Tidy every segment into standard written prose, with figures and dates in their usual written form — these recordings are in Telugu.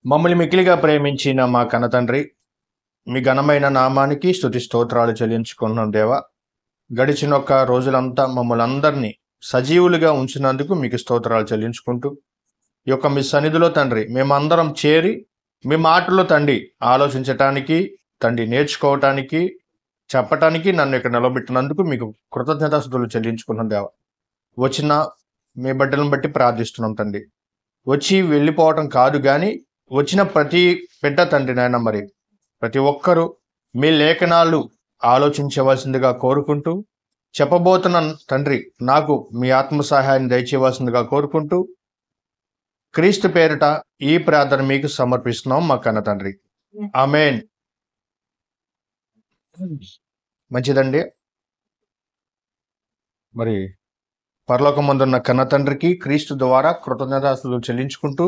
మమ్మల్ని మిక్కిలిగా ప్రేమించిన మా కన్నతండ్రి, మీ ఘనమైన నామానికి స్తుతి స్తోత్రాలు చెల్లించుకుంటున్నాం దేవా. గడిచిన ఒక్క రోజులంతా మమ్మల్ని అందరినీ సజీవులుగా ఉంచినందుకు మీకు స్తోత్రాలు చెల్లించుకుంటూ, ఈ యొక్క మీ సన్నిధిలో తండ్రి మేమందరం చేరి మీ మాటల్లో తండ్రి ఆలోచించటానికి, తండ్రి నేర్చుకోవటానికి, చెప్పటానికి నన్ను ఇక్కడ నిలబెట్టినందుకు మీకు కృతజ్ఞతాస్తుతులు చెల్లించుకున్నాం దేవా. వచ్చిన మీ బిడ్డలను బట్టి ప్రార్థిస్తున్నాం తండ్రి. వచ్చి వెళ్ళిపోవటం కాదు కానీ వచ్చిన ప్రతి బిడ్డ తండ్రి నాయన మరి ప్రతి ఒక్కరూ మీ లేఖనాలు ఆలోచించవలసిందిగా కోరుకుంటూ, చెప్పబోతున్న తండ్రి నాకు మీ ఆత్మ సహాయాన్ని దయచేయవలసిందిగా కోరుకుంటూ, క్రీస్తు పేరిట ఈ ప్రార్థన మీకు సమర్పిస్తున్నాం మా కన్న తండ్రి. ఆమేన్. మంచిదండి. మరి పరలోకమందున్న కన్న తండ్రికి క్రీస్తు ద్వారా కృతజ్ఞతాస్తుతులు చెల్లించుకుంటూ,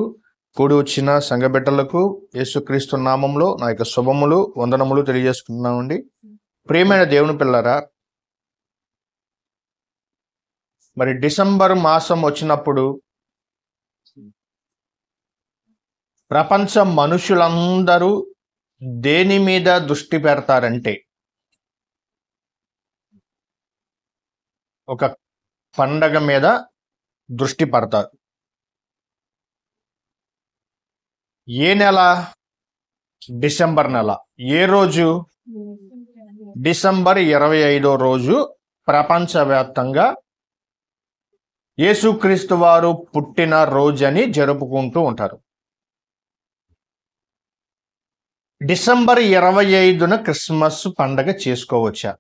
కూడి వచ్చిన సంఘ బిడ్డలకు యేసుక్రీస్తు నామంలో నా యొక్క శుభములు వందనములు తెలియజేసుకుంటున్నామండి. ప్రియమైన దేవుని పిల్లరా, మరి డిసెంబర్ మాసం వచ్చినప్పుడు ప్రపంచ మనుషులందరూ దేని మీద దృష్టి పెడతారంటే ఒక పండగ మీద దృష్టి పడతారు. ఏ నెల? డిసెంబర్ నెల. ఏ రోజు? డిసెంబర్ 25వ రోజు ప్రపంచవ్యాప్తంగా యేసుక్రీస్తు వారు పుట్టిన రోజని జరుపుకుంటూ ఉంటారు. డిసెంబర్ 25న క్రిస్మస్ పండగ చేసుకోవచ్చా?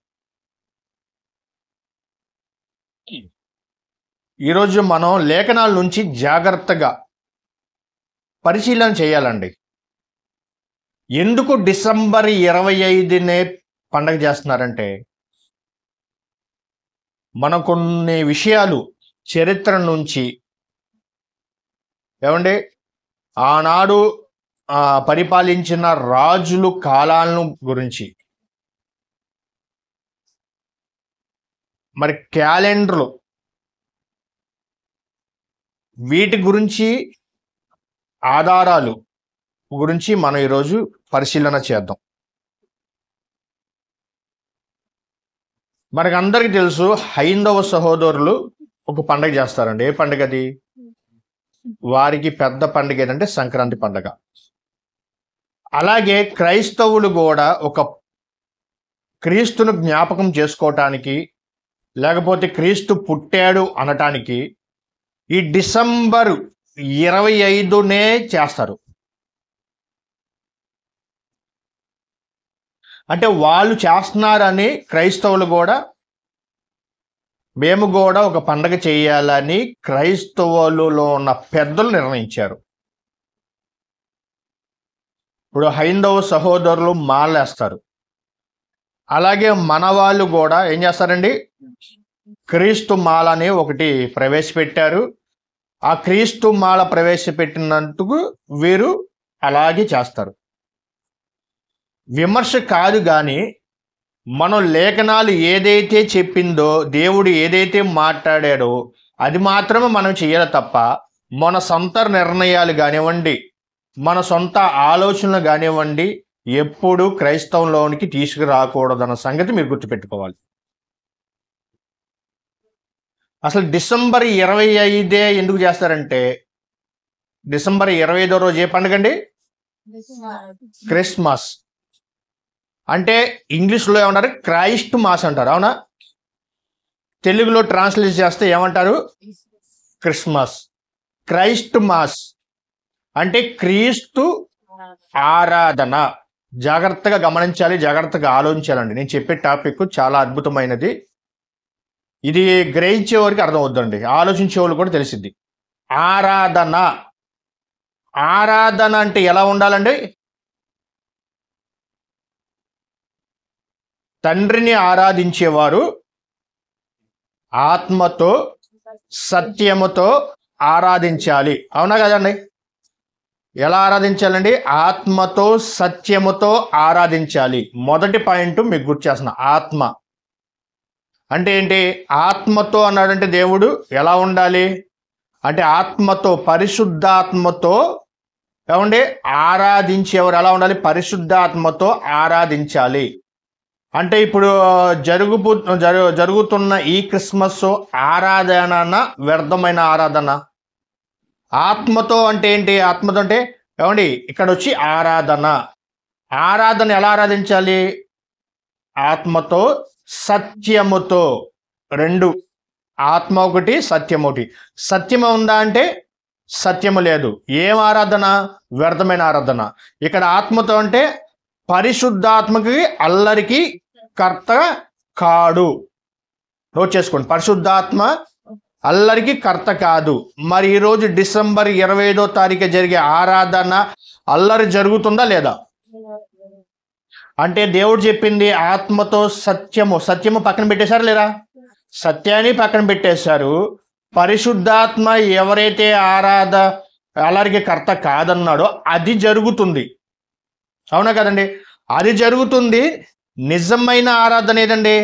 ఈరోజు మనం లేఖనాల నుంచి జాగ్రత్తగా పరిశీలన చేయాలండి. ఎందుకు డిసెంబర్ 25నే పండగ చేస్తున్నారంటే, మనం కొన్ని విషయాలు చరిత్ర నుంచి ఏమండి ఆనాడు పరిపాలించిన రాజులు కాలాలను గురించి, మరి క్యాలెండర్లు, వీటి గురించి ఆధారాలు గురించి మనం ఈరోజు పరిశీలన చేద్దాం. మనకు అందరికీ తెలుసు, హైందవ సహోదరులు ఒక పండుగ చేస్తారండి. ఏ పండుగ అది? వారికి పెద్ద పండుగ ఏంటంటే సంక్రాంతి పండుగ. అలాగే క్రైస్తవులు కూడా ఒక క్రీస్తును జ్ఞాపకం చేసుకోవటానికి, లేకపోతే క్రీస్తు పుట్టాడు అనటానికి ఈ డిసెంబర్ 25నే చేస్తారు. అంటే వాళ్ళు చేస్తున్నారని క్రైస్తవులు కూడా, మేము కూడా ఒక పండగ చేయాలని క్రైస్తవులలో ఉన్న పెద్దలు నిర్ణయించారు. ఇప్పుడు హైందవ సహోదరులు మాలేస్తారు. అలాగే మన వాళ్ళు కూడా ఏం చేస్తారండి? క్రీస్తు మాల అని ఒకటి ప్రవేశపెట్టారు. ఆ క్రీస్తు మాల ప్రవేశపెట్టినందుకు వీరు అలాగే చేస్తారు. విమర్శ కాదు కానీ, మనం లేఖనాలు ఏదైతే చెప్పిందో, దేవుడు ఏదైతే మాట్లాడాడో అది మాత్రమే మనం చేయాలి తప్ప, మన సొంత నిర్ణయాలు కానివ్వండి, మన సొంత ఆలోచనలు కానివ్వండి, ఎప్పుడు క్రైస్తవంలోనికి తీసుకురాకూడదన్న సంగతి మీరు గుర్తుపెట్టుకోవాలి. అసలు డిసెంబర్ 25 ఎందుకు చేస్తారంటే, డిసెంబర్ 25వ రోజు ఏ పండుగ అండి? క్రిస్మస్. అంటే ఇంగ్లీష్లో ఏమంటారు? క్రైస్ట్ మాస్ అంటారు. అవునా? తెలుగులో ట్రాన్స్లేట్ చేస్తే ఏమంటారు? క్రిస్మస్. క్రైస్ట్ మాస్ అంటే క్రీస్తు ఆరాధన. జాగ్రత్తగా గమనించాలి, జాగ్రత్తగా ఆలోచించాలండి. నేను చెప్పే టాపిక్ చాలా అద్భుతమైనది. ఇది గ్రహించే వారికి అర్థం అవుతుందండి, ఆలోచించే వాళ్ళు కూడా తెలిసిద్ది. ఆరాధన. ఆరాధన అంటే ఎలా ఉండాలండి? తండ్రిని ఆరాధించేవారు ఆత్మతో సత్యముతో ఆరాధించాలి. అవునా కదండి? ఎలా ఆరాధించాలండి? ఆత్మతో సత్యముతో ఆరాధించాలి. మొదటి పాయింట్ మీకు గుర్తు చేస్తున్నా. ఆత్మ అంటే ఏంటి? ఆత్మతో అన్నాడంటే దేవుడు ఎలా ఉండాలి అంటే ఆత్మతో, పరిశుద్ధాత్మతో ఏమండి ఆరాధించేవారు ఎలా ఉండాలి? పరిశుద్ధాత్మతో ఆరాధించాలి. అంటే ఇప్పుడు జరుగుతున్న ఈ క్రిస్మస్ ఆరాధన వ్యర్థమైన ఆరాధన. ఆత్మతో అంటే ఏంటి? ఆత్మతో అంటే ఏమండి ఇక్కడ వచ్చి ఆరాధన. ఆరాధన ఎలా ఆరాధించాలి? ఆత్మతో సత్యముతో. రెండు, ఆత్మ ఒకటి, సత్యం ఒకటి. సత్యము ఉందా అంటే సత్యము లేదు. ఏం ఆరాధన? వ్యర్థమైన ఆరాధన. ఇక్కడ ఆత్మతో అంటే పరిశుద్ధాత్మకి అల్లరికి కర్త కాడు. నోట్ చేసుకోండి, పరిశుద్ధాత్మ అల్లరికి కర్త కాదు. మరి ఈరోజు డిసెంబర్ 25వ తారీఖు జరిగే ఆరాధన అల్లరి జరుగుతుందా లేదా? అంటే దేవుడు చెప్పింది ఆత్మతో సత్యము. సత్యము పక్కన పెట్టేశారు లేదా? సత్యాన్ని పక్కన పెట్టేశారు. పరిశుద్ధాత్మ ఎవరైతే అల్లరికి కర్త కాదన్నాడో అది జరుగుతుంది. అవునా కదండి? అది జరుగుతుంది. నిజమైన ఆరాధన ఏదండి?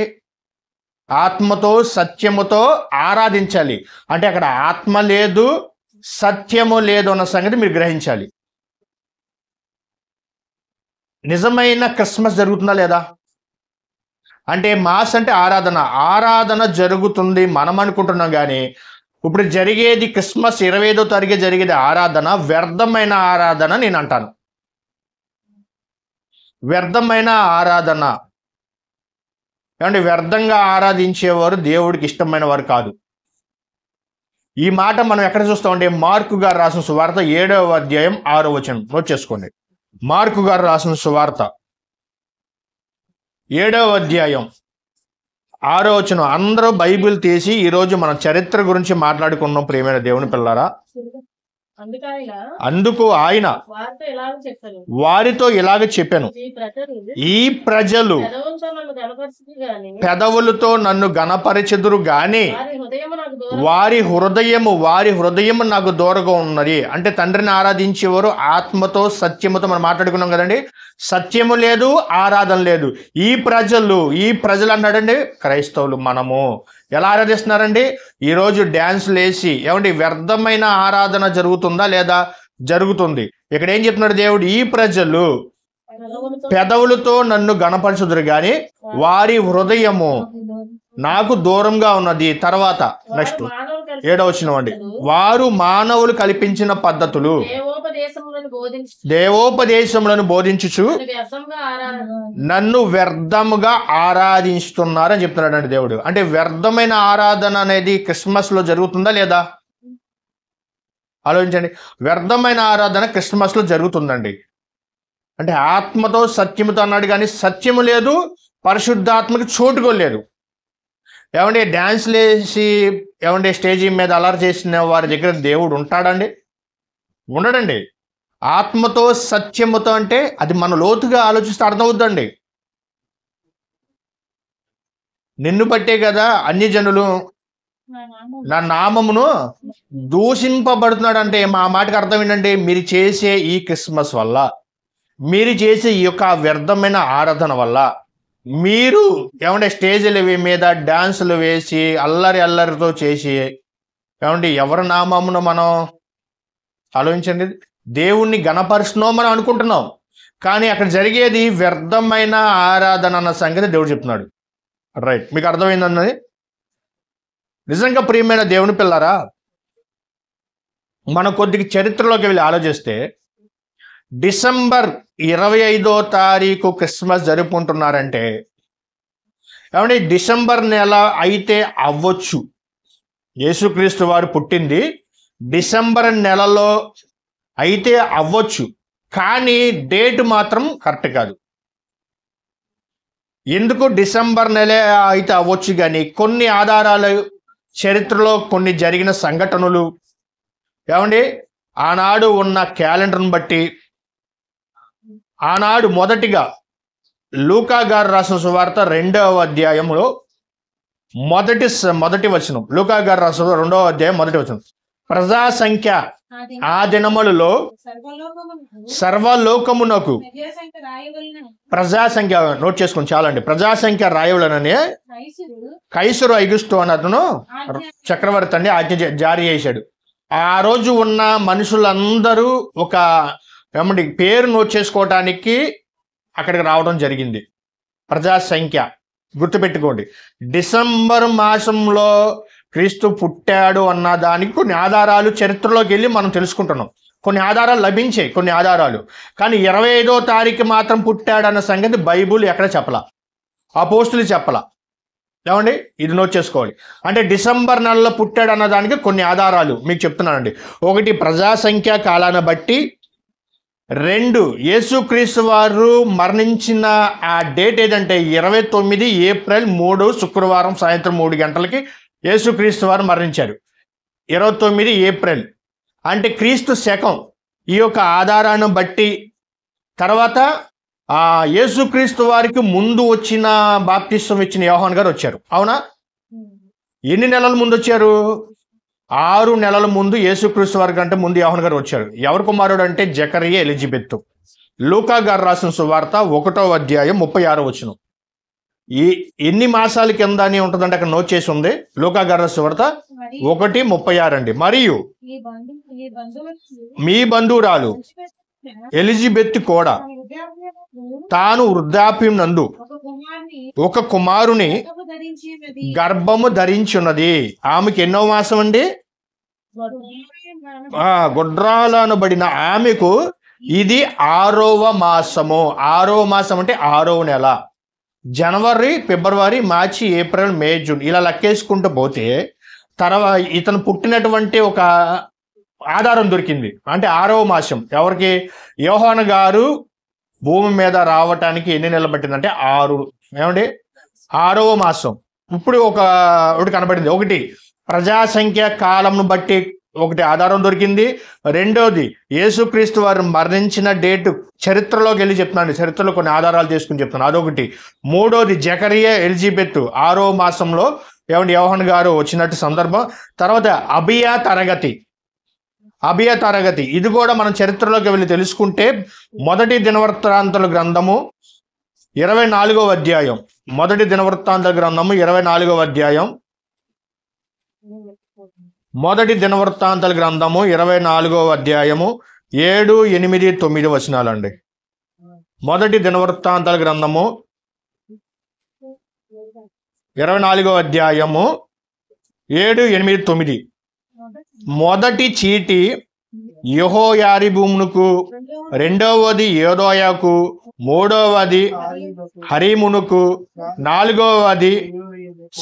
ఆత్మతో సత్యముతో ఆరాధించాలి. అంటే అక్కడ ఆత్మ లేదు, సత్యము లేదు అన్న సంగతి మీరు గ్రహించాలి. నిజమైన క్రిస్మస్ జరుగుతుందా లేదా? అంటే మాస్ అంటే ఆరాధన. ఆరాధన జరుగుతుంది మనం అనుకుంటున్నాం, కానీ ఇప్పుడు జరిగేది క్రిస్మస్ 25వ తారీఖు జరిగేది ఆరాధన వ్యర్థమైన ఆరాధన నేను అంటాను. వ్యర్థమైన ఆరాధన. ఏమంటే వ్యర్థంగా ఆరాధించేవారు దేవుడికి ఇష్టమైన వారు కాదు. ఈ మాట మనం ఎక్కడ చూస్తామంటే మార్కు గారు రాసిన సువార్త 7వ అధ్యాయం 6వ వచనం. నోట్ చేసుకోండి. మార్కు గారు రాసిన సువార్త 7వ అధ్యాయం 6వ వచనం. అందరూ బైబిల్ తీసి ఈరోజు మన చరిత్ర గురించి మాట్లాడుకున్నాం ప్రియమైన దేవుని పిల్లారా. అందుకు ఆయన వారితో ఇలాగ చెప్పాను, ఈ ప్రజలు పెదవులతో నన్ను గణపరచెదురు గాని వారి హృదయము నాకు దూరంగా ఉన్నది. అంటే తండ్రిని ఆరాధించేవారు ఆత్మతో సత్యముతో మనం మాట్లాడుకున్నాం కదండి. సత్యము లేదు, ఆరాధన లేదు. ఈ ప్రజలు అన్నాడండి క్రైస్తవులు. మనము ఎలా ఆరాధిస్తున్నారండి? ఈరోజు డ్యాన్సులు వేసి ఏమండి వ్యర్థమైన ఆరాధన జరుగుతుందా లేదా? జరుగుతుంది. ఇక్కడ ఏం చెప్తున్నాడు దేవుడు? ఈ ప్రజలు పెదవులతో నన్ను గణపరచుదురు గాని వారి హృదయము నాకు దూరంగా ఉన్నది. తర్వాత నెక్స్ట్ 7వ వచనం అండి. వారు మానవులు కల్పించిన పద్ధతులు దేవోపదేశములను బోధించుచు నన్ను వ్యర్థముగా ఆరాధిస్తున్నారని చెప్తున్నాడు అండి దేవుడు. అంటే వ్యర్థమైన ఆరాధన అనేది క్రిస్మస్ లో జరుగుతుందా లేదా? ఆలోచించండి. వ్యర్థమైన ఆరాధన క్రిస్మస్ లో జరుగుతుందండి. అంటే ఆత్మతో సత్యముతో అన్నాడు, కానీ సత్యము లేదు, పరిశుద్ధాత్మకి చోటుకో లేదు. ఏమంటే డ్యాన్స్లు వేసి ఏమంటే స్టేజీ మీద అలర్ చేసిన వారి దగ్గర దేవుడు ఉంటాడండి? ఉండడండి. ఆత్మతో సత్యముతో అంటే అది మన లోతుగా ఆలోచిస్తే అర్థమవుద్దండి. నిన్ను బట్టే కదా అన్ని జనులు నా నామమును దూషింపబడుతున్నాడు. అంటే మా మాటకు అర్థం ఏంటంటే మీరు చేసే ఈ క్రిస్మస్ వల్ల, మీరు చేసే ఈ యొక్క వ్యర్థమైన ఆరాధన వల్ల, మీరు ఏమంటే స్టేజీల మీద డాన్సులు వేసి అల్లరితో చేసి ఏమంటే ఎవరి నామమును మనం ఆలోచించండి, దేవుణ్ణి గణపరుస్తున్నాం మనం అనుకుంటున్నాం, కానీ అక్కడ జరిగేది వ్యర్థమైన ఆరాధన అన్న సంగతి దేవుడు చెప్తున్నాడు. రైట్, మీకు అర్థమైందన్నది? నిజంగా ప్రియమైన దేవుని పిల్లారా, మనం కొద్దిగా చరిత్రలోకి వెళ్ళి ఆలోచిస్తే డిసెంబర్ 25వ తారీఖు క్రిస్మస్ జరుపుకుంటున్నారంటే ఏమంటే డిసెంబర్ నెల అయితే అవ్వచ్చు. యేసుక్రీస్తు వారు పుట్టింది డిసెంబర్ నెలలో అయితే అవ్వచ్చు, కానీ డేట్ మాత్రం కరెక్ట్ కాదు. ఎందుకు డిసెంబర్ నెల అయితే అవ్వచ్చు, కానీ కొన్ని ఆధారాలు, చరిత్రలో కొన్ని జరిగిన సంఘటనలు, ఏమండి ఆనాడు ఉన్న క్యాలెండర్ని బట్టి, ఆనాడు మొదటిగా లూకా గారు రాసిన సువార్త 2వ అధ్యాయంలో మొదటి వచనం, లూకా గారు రాసిన 2వ అధ్యాయం మొదటి వచనం, ప్రజా సంఖ్య ఆ దినములలో సర్వలోకమునకు ప్రజాసంఖ్య, నోట్ చేసుకుని చాలండి, ప్రజాసంఖ్య రాయవలనని కైసరు ఐగుస్తు అని అతను చక్రవర్తి అండి ఆజ్ఞ జారీ చేశాడు. ఆ రోజు ఉన్న మనుషులందరూ ఒక ఏమండి పేరు నోట్ చేసుకోవటానికి అక్కడికి రావడం జరిగింది. ప్రజా సంఖ్య గుర్తుపెట్టుకోండి. డిసెంబర్ మాసంలో క్రీస్తు పుట్టాడు అన్న దానికి కొన్ని ఆధారాలు చరిత్రలోకి వెళ్ళి మనం తెలుసుకుంటున్నాం. కొన్ని ఆధారాలు లభించాయి, కొన్ని ఆధారాలు. కానీ 25వ తారీఖు మాత్రం పుట్టాడు అన్న సంగతి బైబుల్ ఎక్కడ చెప్పలా, అపోస్తులు చెప్పలా. ఏమండి ఇది నోట్ చేసుకోవాలి. అంటే డిసెంబర్ నెలలో పుట్టాడు అన్న దానికి కొన్ని ఆధారాలు మీకు చెప్తున్నానండి. ఒకటి ప్రజా సంఖ్య కాలాన్ని బట్టి, 2 యేసుక్రీస్తు వారు మరణించిన ఆ డేట్ ఏదంటే 29 ఏప్రిల్ 3 శుక్రవారం సాయంత్రం 3 గంటలకి యేసుక్రీస్తు వారు మరణించారు. 29 ఏప్రిల్ అంటే క్రీస్తు శకం. ఈ యొక్క ఆధారాన్ని బట్టి తర్వాత యేసుక్రీస్తు వారికి ముందు వచ్చిన బాప్తిస్వం ఇచ్చిన యోహాన్ గారు వచ్చారు. అవునా? ఎన్ని నెలల ముందు వచ్చారు? 6 నెలల ముందు యేసుక్రీస్తు వారి కంటే ముందు యోహాన్ గారు వచ్చారు. ఎవరి కుమారుడు అంటే జకరియా, ఎలిజబెత్. లూకా గారు రాసిన సువార్త 1వ అధ్యాయం 36వ వచనం. ఎన్ని మాసాల కింద అని ఉంటుందంటే అక్కడ నోట్ చేసి ఉంది. లూకా గారు రాసిన సువార్త 1:36 అండి. మరియు మీ బంధువురాలు ఎలిజబెత్ కూడా తాను వృద్ధాప్యం నందు ఒక కుమారుని గర్భము ధరించున్నది. ఆమెకి ఎన్నో మాసం అండి? గుడ్రాలనబడిన ఆమెకు ఇది 6వ మాసము. 6వ మాసం అంటే 6వ నెల. జనవరి, ఫిబ్రవరి, మార్చి, ఏప్రిల్, మే, జూన్ ఇలా లెక్కేసుకుంటూ పోతే తర్వాత ఇతను పుట్టినటువంటి ఒక ఆధారం దొరికింది. అంటే 6వ మాసం. ఎవరికి? యోహాను గారు భూమి మీద రావటానికి ఎన్ని నెలలు పట్టిందంటే 6. ఏమండి 6వ మాసం. ఇప్పుడు ఒకటి కనబడింది. ఒకటి ప్రజాసంఖ్య కాలంను బట్టి ఒకటి ఆధారం దొరికింది. రెండోది యేసుక్రీస్తు వారు మరణించిన డేటు చరిత్రలోకి వెళ్ళి చెప్తున్నాను, చరిత్రలో కొన్ని ఆధారాలు తీసుకుని చెప్తున్నాను, అదొకటి. మూడోది జకరియా, ఎలిజబెత్ 6వ మాసంలో ఏమండి యోహాను గారు వచ్చినట్టు సందర్భం. తర్వాత అబియా తరగతి ఇది కూడా మనం చరిత్రలోకి వెళ్ళి తెలుసుకుంటే మొదటి దినవృత్తాంతాల గ్రంథము 24వ అధ్యాయం. మొదటి దినవృత్తాంతాల గ్రంథము 24వ అధ్యాయం. మొదటి దినవృత్తాంతాల గ్రంథము 24వ అధ్యాయము 7, 8, 9 వచనాలండి. మొదటి దినవృత్తాంతాల గ్రంథము 24వ అధ్యాయము 7, 8, 9. మొదటి చీటి యెహోయారీబునకు, రెండవది యోదయాకు, మూడవది హరీమునకు, నాలుగవది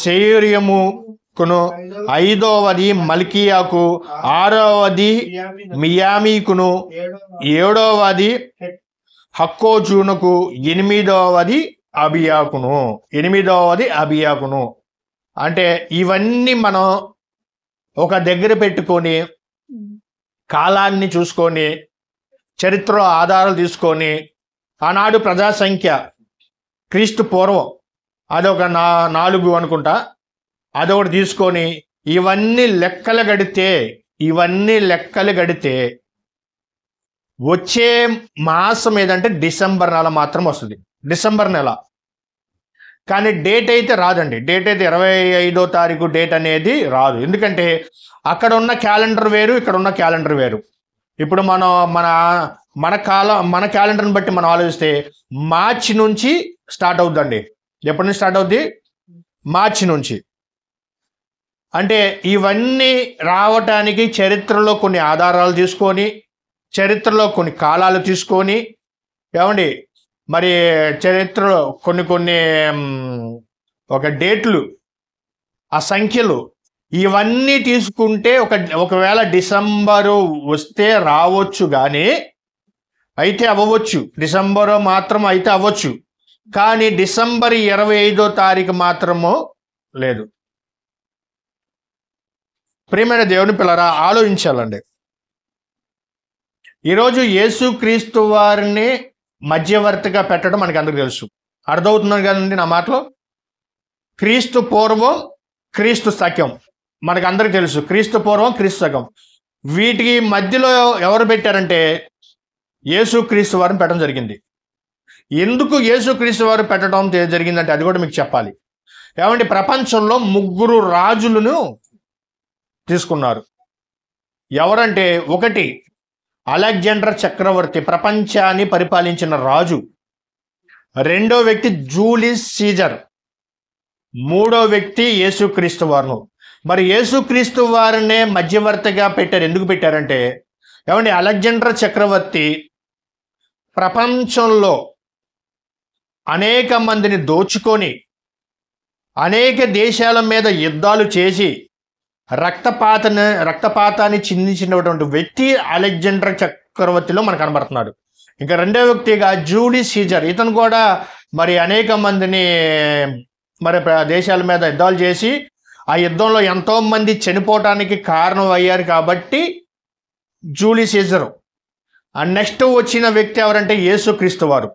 శేరియముకును, ఐదవది మల్కియాకు, ఆరవది మియామీకును, ఏడవది హక్కోజునకు, ఎనిమిదవది అబియాకును. అంటే ఇవన్నీ మనం ఒక దగ్గర పెట్టుకొని కాలాన్ని చూసుకొని చరిత్రలో ఆధారాలు తీసుకొని ఆనాడు ప్రజాసంఖ్య క్రీస్తు పూర్వం అదొక 4 అనుకుంటా, అదొకటి తీసుకొని ఇవన్నీ లెక్కలు గడితే వచ్చే మాసం ఏదంటే డిసెంబర్ నెల మాత్రం వస్తుంది. డిసెంబర్ నెల. కానీ డేట్ అయితే రాదండి. డేట్ అయితే 25వ తారీఖు డేట్ అనేది రాదు. ఎందుకంటే అక్కడ ఉన్న క్యాలెండర్ వేరు, ఇక్కడ ఉన్న క్యాలెండర్ వేరు. ఇప్పుడు మనం మన క్యాలెండర్ని బట్టి మనం ఆలోచిస్తే మార్చి నుంచి స్టార్ట్ అవుద్దండి. ఎప్పటి నుంచి స్టార్ట్ అవుద్ది? మార్చి నుంచి. అంటే ఇవన్నీ రావటానికి చరిత్రలో కొన్ని ఆధారాలు తీసుకొని, చరిత్రలో కొన్ని కాలాలు తీసుకొని, ఏమండి మరి చరిత్రలో కొన్ని ఒక డేట్లు, ఆ సంఖ్యలు ఇవన్నీ తీసుకుంటే ఒకవేళ డిసెంబరు వస్తే రావచ్చు, కానీ అయితే అవ్వచ్చు. డిసెంబరు మాత్రం అయితే అవ్వచ్చు, కానీ డిసెంబర్ 25వ తారీఖు మాత్రము లేదు. ప్రియమైన దేవుని పిల్లరా, ఆలోచించాలండి. ఈరోజు యేసుక్రీస్తు వారిని మధ్యవర్తిగా పెట్టడం మనకి అందరికీ తెలుసు. అర్థమవుతున్నాను కదండి నా మాటలో? క్రీస్తు పూర్వం, క్రీస్తు శకం మనకు అందరికీ తెలుసు. క్రీస్తు పూర్వం, క్రీస్తు శకం. వీటికి మధ్యలో ఎవరు పెట్టారంటే యేసుక్రీస్తు వారిని పెట్టడం జరిగింది. ఎందుకు యేసుక్రీస్తు వారు పెట్టడం జరిగిందంటే అది కూడా మీకు చెప్పాలి. ఏమంటే ప్రపంచంలో 3 రాజులను తీసుకున్నారు. ఎవరంటే ఒకటి అలెగ్జాండర్ చక్రవర్తి, ప్రపంచాన్ని పరిపాలించిన రాజు. రెండో వ్యక్తి జూలియస్ సీజర్. మూడో వ్యక్తి యేసుక్రీస్తు వారు. మరి యేసుక్రీస్తు వారినే మధ్యవర్తిగా పెట్టారు. ఎందుకు పెట్టారంటే, ఏమండి, అలెగ్జాండర్ చక్రవర్తి ప్రపంచంలో అనేక మందిని దోచుకొని అనేక దేశాల మీద యుద్ధాలు చేసి రక్తపాతాన్ని చిందించినటువంటి వ్యక్తి అలెగ్జాండర్ చక్రవర్తిలో మనకు కనబడుతున్నాడు. ఇంకా రెండో వ్యక్తిగా జూలియస్ సీజర్. ఇతను కూడా మరి అనేక మందిని మరి దేశాల మీద యుద్ధాలు చేసి ఆ యుద్ధంలో ఎంతో మంది చనిపోవటానికి కారణం అయ్యారు కాబట్టి జూలియస్ సీజర్. అండ్ నెక్స్ట్ వచ్చిన వ్యక్తి ఎవరంటే యేసుక్రీస్తు వారు.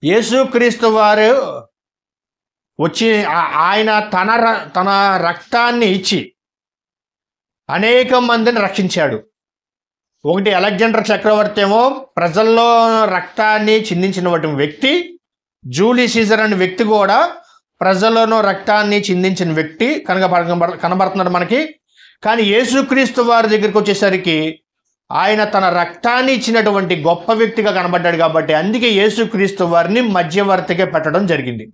యేసుక్రీస్తు వారు వచ్చి ఆయన తన రక్తాన్ని ఇచ్చి అనేక మందిని రక్షించాడు. ఒకటి అలెగ్జాండర్ చక్రవర్తి ఏమో ప్రజల్లో రక్తాన్ని చిందించినటువంటి వ్యక్తి. జూలియస్ సీజర్ అనే వ్యక్తి కూడా ప్రజలను రక్తాన్ని చిందించిన వ్యక్తి కనబడుతున్నాడు మనకి. కానీ యేసుక్రీస్తు వారి దగ్గరికి వచ్చేసరికి ఆయన తన రక్తాన్ని ఇచ్చినటువంటి గొప్ప వ్యక్తిగా కనబడ్డాడు కాబట్టి అందుకే యేసుక్రీస్తు వారిని మధ్యవర్తిగా పెట్టడం జరిగింది.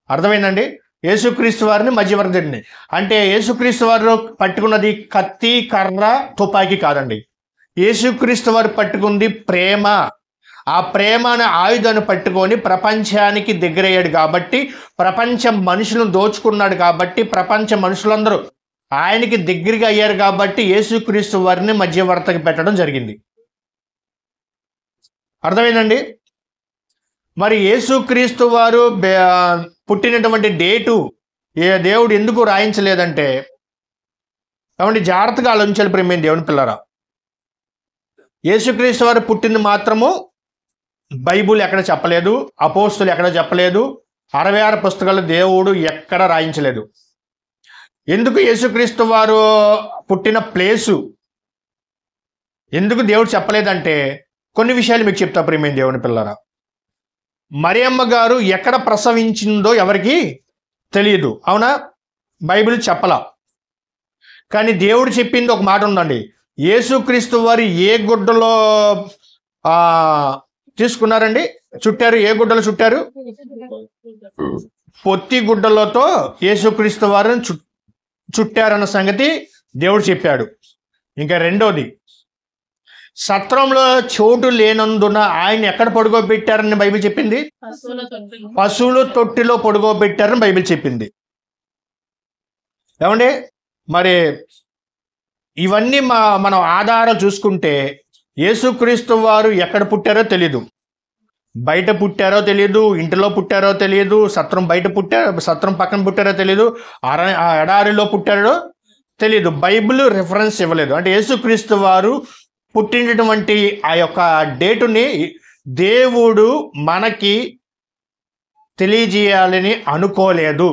అర్థమైందండి? యేసుక్రీస్తు వారిని మధ్యవర్తిని అంటే యేసుక్రీస్తు వారు పట్టుకున్నది కత్తి, కర్ర, తుపాకీ కాదండి. యేసుక్రీస్తు వారు పట్టుకుంది ప్రేమ. ఆ ప్రేమ అనే ఆయుధాన్ని పట్టుకొని ప్రపంచానికి దగ్గరయ్యాడు కాబట్టి, ప్రపంచ మనుషులను దోచుకున్నాడు కాబట్టి, ప్రపంచ మనుషులందరూ ఆయనకి దగ్గరగా అయ్యారు కాబట్టి యేసుక్రీస్తు వారిని మధ్యవర్తిగా పెట్టడం జరిగింది. అర్థమైందండి? మరి యేసుక్రీస్తు వారు పుట్టినటువంటి డేటు దేవుడు ఎందుకు రాయించలేదంటే, కాబట్టి జాగ్రత్తగా ఆలోచించాలి ప్రేమైన దేవుని పిల్లరా. యేసుక్రీస్తు వారు పుట్టింది మాత్రము బైబుల్ ఎక్కడ చెప్పలేదు, అపోస్తులు ఎక్కడ చెప్పలేదు, 66 పుస్తకాలు దేవుడు ఎక్కడ రాయించలేదు. ఎందుకు యేసుక్రీస్తు వారు పుట్టిన ప్లేసు ఎందుకు దేవుడు చెప్పలేదంటే కొన్ని విషయాలు మీకు చెప్తా ప్రియమైన దేవుని పిల్లరా. మరియమ్మ గారు ఎక్కడ ప్రసవించిందో ఎవరికి తెలియదు, అవునా? బైబిల్ చెప్పలా. కానీ దేవుడు చెప్పింది ఒక మాట ఉందండి. యేసుక్రీస్తు వారు ఏ గుడ్డలో తీసుకున్నారండి, చుట్టారు? ఏ గుడ్డలో చుట్టారు? పొత్తి గుడ్డలతో యేసుక్రీస్తు వారిని చుట్టారన్న సంగతి దేవుడు చెప్పాడు. ఇంకా రెండోది, సత్రంలో చోటు లేనందున ఆయన ఎక్కడ పడుకోబెట్టారని బైబిల్ చెప్పింది? పశువుల తొట్టిలో పడుకోబెట్టారని బైబిల్ చెప్పింది. ఏమండి, మరి ఇవన్నీ మనం ఆధారాలు చూసుకుంటే యేసుక్రీస్తు వారు ఎక్కడ పుట్టారో తెలీదు, బయట పుట్టారో తెలియదు, ఇంటిలో పుట్టారో తెలియదు, సత్రం బయట పుట్టారో, సత్రం పక్కన పుట్టారో తెలియదు, ఎడారిలో పుట్టారో తెలియదు. బైబిల్ రిఫరెన్స్ ఇవ్వలేదు. అంటే యేసుక్రీస్తు వారు పుట్టినటువంటి ఆ యొక్క డేటుని దేవుడు మనకి తెలియజేయాలని అనుకోలేదు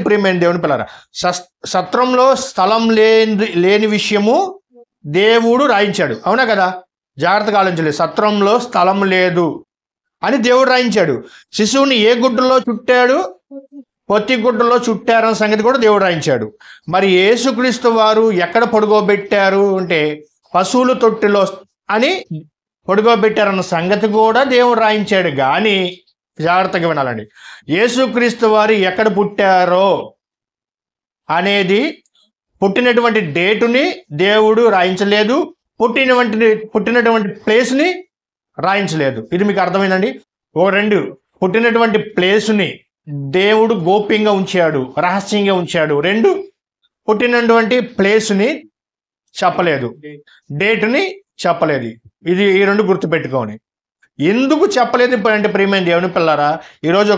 ప్రియమైన దేవుని పిల్లరా. సత్రంలో స్థలం లేని విషయము దేవుడు రాయించాడు, అవునా కదా? జాగ్రత్తగా ఆలోచించలేదు. సత్రంలో స్థలం లేదు అని దేవుడు రాయించాడు. శిశువుని ఏ గుడ్డలో చుట్టాడు? పొత్తి గుడ్డలో చుట్టారన్న సంగతి కూడా దేవుడు రాయించాడు. మరి యేసుక్రీస్తు వారు ఎక్కడ పడుకోబెట్టారు అంటే పశువుల తొట్టిలో అని పడుకోబెట్టారన్న సంగతి కూడా దేవుడు రాయించాడు. కానీ జాగ్రత్తగా వినాలండి, యేసుక్రీస్తు వారు ఎక్కడ పుట్టారో అనేది పుట్టినటువంటి డేటుని దేవుడు రాయించలేదు, పుట్టినటువంటి ప్లేస్ని రాయించలేదు. ఇది మీకు అర్థమైందండి? రెండు, పుట్టినటువంటి ప్లేస్ని దేవుడు గోప్యంగా ఉంచాడు, రహస్యంగా ఉంచాడు. రెండు, పుట్టినటువంటి ప్లేస్ని చెప్పలేదు, డేట్ని చెప్పలేదు. ఇది ఈ రెండు గుర్తుపెట్టుకోని. ఎందుకు చెప్పలేదు అంటే ప్రియమైన దేవుని పిల్లరా, ఈరోజు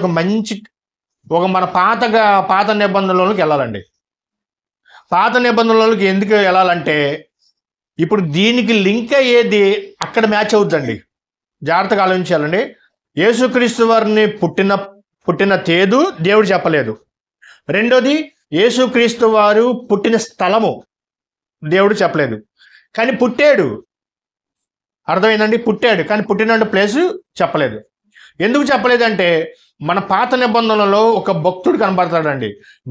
మన పాత నిబంధనలోకి వెళ్ళాలండి. పాత నిబంధనలోకి ఎందుకు వెళ్ళాలంటే ఇప్పుడు దీనికి లింక్ అయ్యేది అక్కడ మ్యాచ్ అవుతుందండి. జాగ్రత్తగా ఆలోచించాలండి. యేసుక్రీస్తు వారిని పుట్టిన తేదీ దేవుడు చెప్పలేదు. రెండోది, యేసుక్రీస్తు వారు పుట్టిన స్థలము దేవుడు చెప్పలేదు. కానీ పుట్టాడు, అర్థమైందండి? పుట్టాడు, కానీ పుట్టిన ప్లేసు చెప్పలేదు. ఎందుకు చెప్పలేదంటే మన పాత నిబంధనలో ఒక భక్తుడు కనబడతాడండి.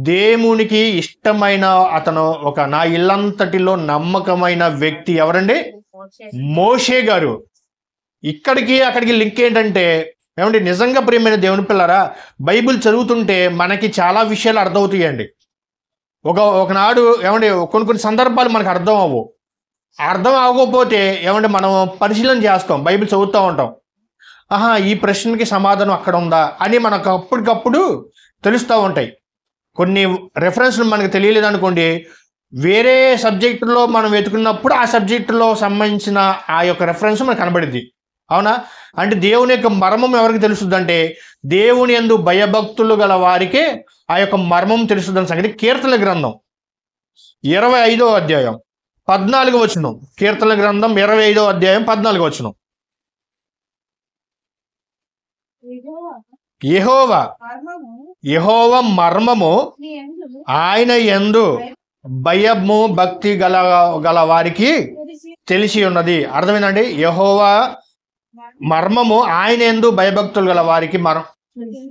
దేవునికి ఇష్టమైన అతను, ఒక నా ఇల్లంతటిలో నమ్మకమైన వ్యక్తి ఎవరండి? మోషే గారు. ఇక్కడికి అక్కడికి లింక్ ఏంటంటే, ఏమండి నిజంగా ప్రియమైన దేవుని పిల్లరా, బైబిల్ చదువుతుంటే మనకి చాలా విషయాలు అర్థమవుతాయండి. ఒకనాడు ఏమండి కొన్ని సందర్భాలు మనకు అర్థం అవ్వవు. అర్థం అవ్వకపోతే ఏమంటే మనం పరిశీలన చేస్తాం, బైబిల్ చదువుతూ ఉంటాం. ఈ ప్రశ్నకి సమాధానం అక్కడ ఉందా అని మనకు అప్పటికప్పుడు తెలుస్తూ ఉంటాయి. కొన్ని రెఫరెన్స్లు మనకు తెలియలేదు అనుకోండి, వేరే సబ్జెక్టులో మనం వెతుకున్నప్పుడు ఆ సబ్జెక్టులో సంబంధించిన ఆ యొక్క రెఫరెన్స్ మనకు కనబడింది. అవునా? అంటే దేవుని యొక్క మర్మం ఎవరికి తెలుస్తుంది అంటే, దేవుని యందు భయభక్తులు గల వారికే ఆ యొక్క మర్మం తెలుస్తుందని సంగతి కీర్తనల గ్రంథం 25వ అధ్యాయం 14వ వచనం. కీర్తనల గ్రంథం 25వ అధ్యాయం 14వ వచనం. యెహోవా మర్మము ఆయన యందు భయము భక్తి గల వారికి తెలిసి ఉన్నది. అర్థమేనండి? యెహోవా మర్మము ఆయన యందు భయభక్తులు గల వారికి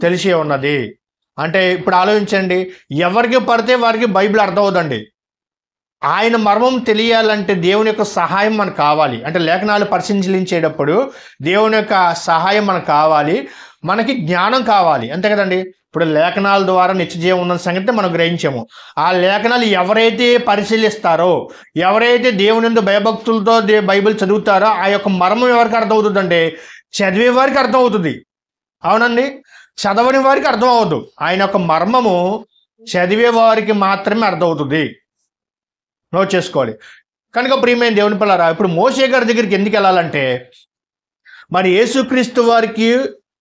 తెలిసి ఉన్నది అంటే, ఇప్పుడు ఆలోచించండి, ఎవరికి పడితే వారికి బైబిల్ అర్థం అవుదండి. ఆయన మర్మం తెలియాలంటే దేవుని యొక్క సహాయం మనకు కావాలి. అంటే లేఖనాలు పరిశీలించేటప్పుడు దేవుని యొక్క సహాయం మనకు కావాలి, మనకి జ్ఞానం కావాలి, అంతే కదండి. ఇప్పుడు లేఖనాల ద్వారా నిత్యజీవం ఉన్న సంగతి మనం గ్రహించాము. ఆ లేఖనాలు ఎవరైతే పరిశీలిస్తారో, ఎవరైతే దేవుని యందు భయభక్తులతో బైబిల్ చదువుతారో, ఆ యొక్క మర్మం ఎవరికి అర్థం అవుతుందంటే చదివే వారికి అర్థం అవుతుంది. అవునండి, చదవని వారికి అర్థం అవ్వదు. ఆయన యొక్క మర్మము చదివే వారికి మాత్రమే అర్థం అవుతుంది. నోట్ చేసుకోవాలి. కనుక ప్రియమైన దేవుని పిల్లరా, ఇప్పుడు మోషే గారి దగ్గరికి ఎందుకు వెళ్ళాలంటే, మరి యేసుక్రీస్తు వారికి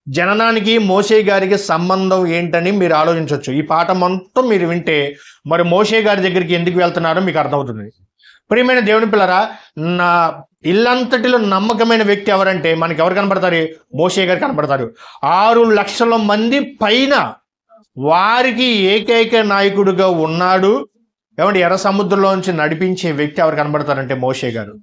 జననానికి మోషే గారికి సంబంధం ఏంటని మీరు ఆలోచించవచ్చు. ఈ పాఠం మొత్తం మీరు వింటే మరి మోషే గారి దగ్గరికి ఎందుకు వెళ్తున్నారో మీకు అర్థమవుతుంది. ప్రియమైన దేవుని పిల్లరా, నా ఇల్లంతటిలో నమ్మకమైన వ్యక్తి ఎవరంటే మనకి ఎవరు కనబడతారు? మోషే గారు కనబడతారు. 6 లక్షల మంది పైన వారికి ఏకైక నాయకుడిగా ఉన్నాడు. ఏమంటే ఎర్ర సముద్రంలోంచి నడిపించే వ్యక్తి ఎవరు కనబడతారంటే మోషే గారు.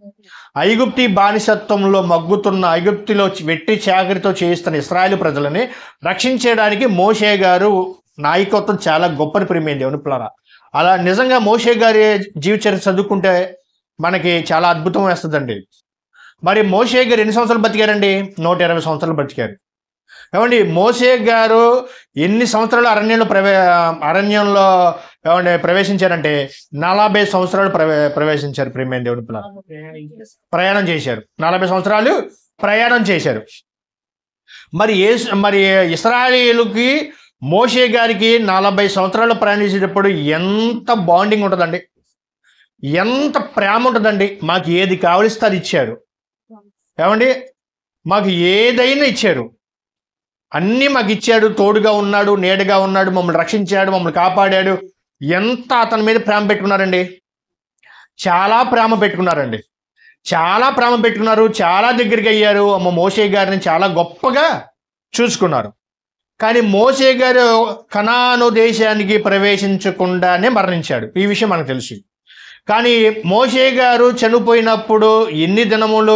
ఐగుప్తి బానిసత్వంలో మగ్గుతున్న, ఐగుప్తిలో వెట్టి చాకరితో చేయిస్తున్న ఇశ్రాయేలు ప్రజలని రక్షించడానికి మోషే గారు నాయకత్వం చాలా గొప్పని ప్రియమైన దేవుని పిల్లరా. అలా నిజంగా మోషే గారి జీవిత చరిత్ర చదువుకుంటే మనకి చాలా అద్భుతం వేస్తుందండి. మరి మోషే గారు ఎన్ని సంవత్సరాలు బతికారండి? 120 సంవత్సరాలు బతికారు. ఏమండి మోషే గారు ఎన్ని సంవత్సరాలు అరణ్యంలో ఏమండి ప్రవేశించారంటే 40 సంవత్సరాలు ప్రవేశించారు. ప్రియమైన దేవుని పిల్లలు ప్రయాణం చేశారు. 40 సంవత్సరాలు ప్రయాణం చేశారు. మరి ఇశ్రాయేలుకి మోషే గారికి 40 సంవత్సరాలు ప్రయాణించేటప్పుడు ఎంత బాండింగ్ ఉంటుందండి, ఎంత ప్రేమ ఉంటుందండి. మాకు ఏది కావలిస్తే అది ఇచ్చారు. ఏమండి మాకు ఏదైనా ఇచ్చారు, అన్నీ మాకు ఇచ్చాడు. తోడుగా ఉన్నాడు, నీడగా ఉన్నాడు, మమ్మల్ని రక్షించాడు, మమ్మల్ని కాపాడాడు. ఎంత అతని మీద ప్రేమ పెట్టుకున్నారండి, చాలా ప్రేమ పెట్టుకున్నారండి, చాలా ప్రేమ పెట్టుకున్నారు. చాలా దగ్గరికి అయ్యారు. మోషే గారిని చాలా గొప్పగా చూసుకున్నారు. కానీ మోషే గారు కనాను దేశానికి ప్రవేశించకుండానే మరణించాడు. ఈ విషయం మనకు తెలుసు. కానీ మోషే గారు చనిపోయినప్పుడు ఎన్ని దినములు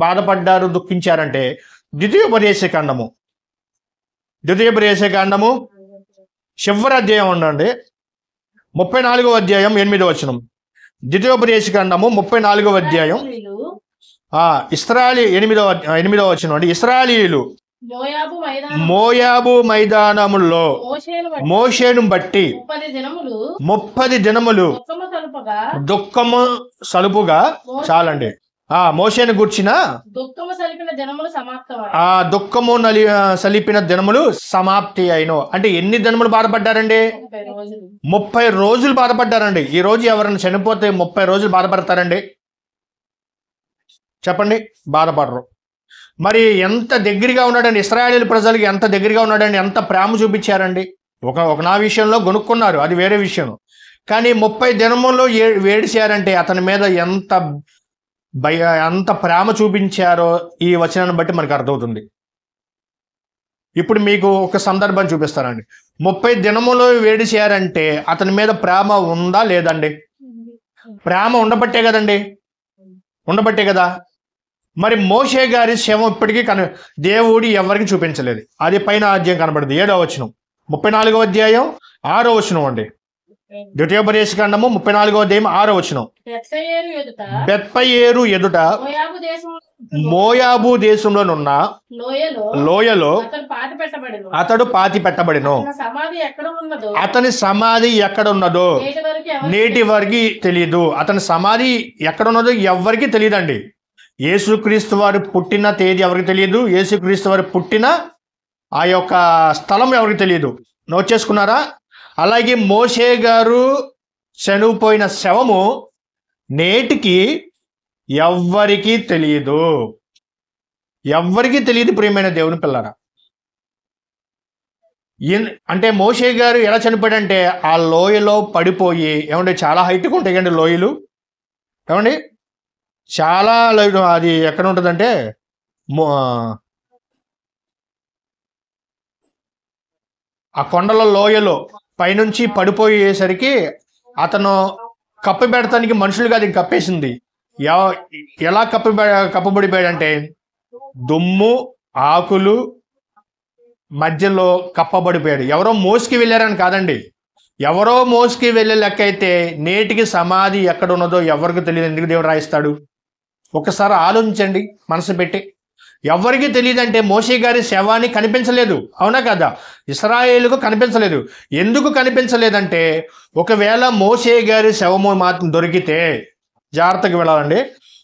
బాధపడ్డారు, దుఃఖించారంటే ద్వితీయోపదేశకాండము చివరి అధ్యాయం ఉండండి, 34వ అధ్యాయం 8వ వచనం. ద్వితీయోపదేశకాండము 34వ అధ్యాయం ఇశ్రాయేలు 8వ వచనం అండి. ఇశ్రాయేలీయులు మోయాబు మైదానములో మోషేను బట్టి 30 దినములు దుఃఖము సలుపుగా చాలండి. మోషేను గూర్చిన దుఃఖము సలిపిన దినములు సమాప్తి అయిన. అంటే ఎన్ని దినములు బాధపడ్డారండి? 30 రోజులు బాధపడ్డారండి. ఈ రోజు ఎవరైనా చనిపోతే 30 రోజులు బాధపడతారండి? చెప్పండి, బాధపడరు. మరి ఎంత దగ్గరగా ఉన్నాడండి, ఇశ్రాయేలు ప్రజలకి ఎంత దగ్గరగా ఉన్నాడండి, ఎంత ప్రేమ చూపించారండి. ఒక నా విషయంలో కొనుక్కున్నారు, అది వేరే విషయం. కానీ 30 దినముల్లో వేడిచారంటే అతని మీద ఎంత ప్రేమ చూపించారో ఈ వచనాన్ని బట్టి మనకు అర్థమవుతుంది. ఇప్పుడు మీకు ఒక సందర్భం చూపిస్తానండి. 30 దినములు వేడిచారంటే అతని మీద ప్రేమ ఉందా లేదండి? ప్రేమ ఉండబట్టే కదండి, ఉండబట్టే కదా మరి మోషే గారి శవం ఇప్పటికీ దేవుడు ఎవరికి చూపించలేదు. అది పైన అధ్యాయం కనబడింది 7వ వచనం, 34వ అధ్యాయం 6వ వచనం అండి. ద్వితీయోపదేశ కాండము 34వ అధ్యాయం 6వ వచనం. బెత్పయేరు ఎదుట మోయాబు దేశంలోనున్న లోయలో అతడు పాతి పెట్టబడిను. అతని సమాధి ఎక్కడ ఉన్నదో నేటి వరకు తెలియదు. అతని సమాధి ఎక్కడ ఉన్నదో ఎవరికి తెలియదండి. యేసుక్రీస్తు వారు పుట్టిన తేదీ ఎవరికి తెలియదు. యేసుక్రీస్తు వారు పుట్టిన ఆ యొక్క స్థలం ఎవరికి తెలియదు. నోట్ చేసుకున్నారా? అలాగే మోషే గారు చనిపోయిన శవము నేటికి ఎవ్వరికీ తెలియదు. ఎవ్వరికీ తెలియదు ప్రియమైన దేవుని పిల్లరా. అంటే మోషే గారు ఎలా చనిపోయాడంటే ఆ లోయలో పడిపోయి, ఏమంటే చాలా హైట్గా ఉంటాయి కండి లోయలు, ఏమండి చాలా అది ఎక్కడ ఉంటుందంటే ఆ కొండల లోయలో పైనుంచి పడిపోయేసరికి అతను కప్పబెడతానికి మనుషులు కాదు కప్పేసింది. ఎలా కప్పబడిపోయాడంటే దుమ్ము ఆకులు మధ్యలో కప్పబడిపోయాడు. ఎవరో మోసుకి వెళ్ళారని కాదండి. ఎవరో మోసుకి వెళ్ళే లెక్క అయితే నేటికి సమాధి ఎక్కడ ఉన్నదో ఎవరికి తెలియదు. ఎందుకు దేవుడు రాయిస్తాడు? ఒకసారి ఆలోచించండి మనసు పెట్టి. ఎవరికి తెలియదంటే మోషే గారి శవాన్ని కనిపించలేదు, అవునా కదా? ఇశ్రాయేలుకు కనిపించలేదు. ఎందుకు కనిపించలేదంటే ఒకవేళ మోషే గారి శవము మాత్రం దొరికితే, జాగ్రత్తగా వెళ్ళాలండి,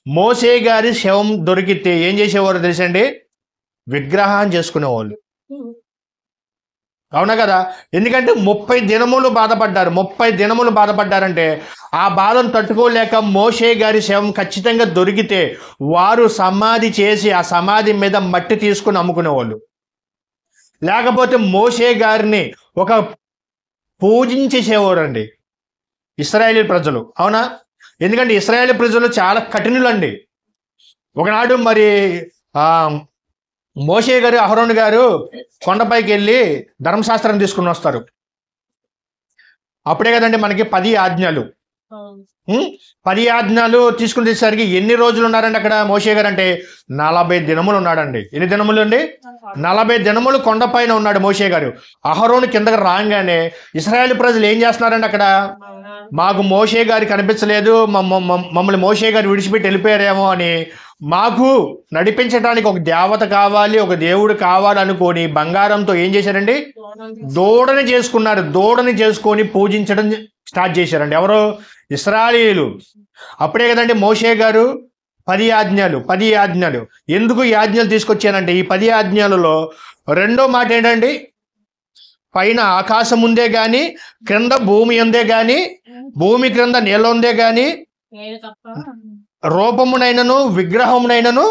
మోషే గారి శవం దొరికితే ఏం చేసేవారు తెలుసండి? విగ్రహం చేసుకునేవాళ్ళు, అవునా కదా? ఎందుకంటే 30 దినములు బాధపడ్డారు. 30 దినములు బాధపడ్డారంటే ఆ బాధను తట్టుకోలేక మోషే గారి శవం ఖచ్చితంగా దొరికితే వారు సమాధి చేసి ఆ సమాధి మీద మట్టి తీసుకుని అమ్ముకునేవాళ్ళు. లేకపోతే మోషే గారిని ఒక పూజించేసేవారు అండి ఇశ్రాయేలీ ప్రజలు, అవునా? ఎందుకంటే ఇశ్రాయేలీ ప్రజలు చాలా కఠినులండి. ఒకనాడు మరి మోషే గారు అహరోను గారు కొండపైకి వెళ్ళి ధర్మశాస్త్రం తీసుకుని వస్తారు. అప్పుడే కదండి మనకి 10 ఆజ్ఞలు. 10 ఆజ్ఞలు తీసుకుని వచ్చేసరికి ఎన్ని రోజులు ఉన్నారండి అక్కడ మోషే గారు అంటే 40 దినములు ఉన్నాడండి. ఎన్ని దినములు అండి? 40 దినములు కొండపైన ఉన్నాడు మోషే గారు. అహరోను కిందకి రాగానే ఇశ్రాయేల్ ప్రజలు ఏం చేస్తున్నారండి అక్కడ? మాకు మోషే గారు కనిపించలేదు, మమ్మల్ని మోషే గారు విడిచిపెట్టి వెళ్ళిపోయారేమో అని, మాకు నడిపించడానికి ఒక దేవత కావాలి, ఒక దేవుడు కావాలి అనుకొని బంగారంతో ఏం చేశారండి? దూడని చేసుకున్నారు. దూడని చేసుకొని పూజించడం స్టార్ట్ చేశారండి. ఎవరు? ఇశ్రాయేలీయులు. అప్పుడే కదండి మోషే గారు 10 ఆజ్ఞలు. ఎందుకు ఈ ఆజ్ఞలు తీసుకొచ్చానంటే ఈ 10 ఆజ్ఞలలో రెండో మాట ఏంటండి? పైన ఆకాశం ఉందే గాని, క్రింద భూమి ఉందే గాని, భూమి క్రింద నీళ్ళ ఉందే గాని, రూపమునైనను విగ్రహమునైనను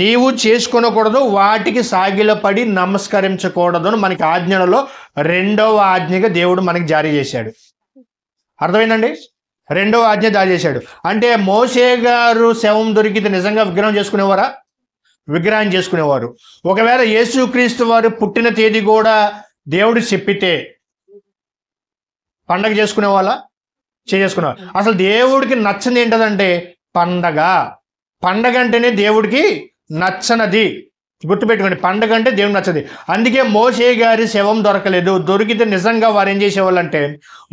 నీవు చేసుకొనకూడదు, వాటికి సాగిలపడి నమస్కరించకూడదు అని మనకి ఆజ్ఞలలో రెండవ ఆజ్ఞగా దేవుడు మనకి జారీ చేశాడు. అర్థమైందండి? రెండవ ఆజ్ఞ జారీ చేశాడు. అంటే మోషే గారు శవం దొరికితే నిజంగా విగ్రహం చేసుకునేవారా? విగ్రహం చేసుకునేవారు. ఒకవేళ యేసుక్రీస్తు వారు పుట్టిన తేదీ కూడా దేవుడు చెప్పితే పండగ చేసుకునే వాళ్ళ చేసుకునేవారు. అసలు దేవుడికి నచ్చని ఏంటదంటే పండగ. పండగ అంటేనే దేవుడికి నచ్చనది. గుర్తుపెట్టుకోండి, పండగ అంటే దేవుడు నచ్చది. అందుకే మోషే గారి శవం దొరకలేదు. దొరికితే నిజంగా వారు ఏం చేసేవాళ్ళు అంటే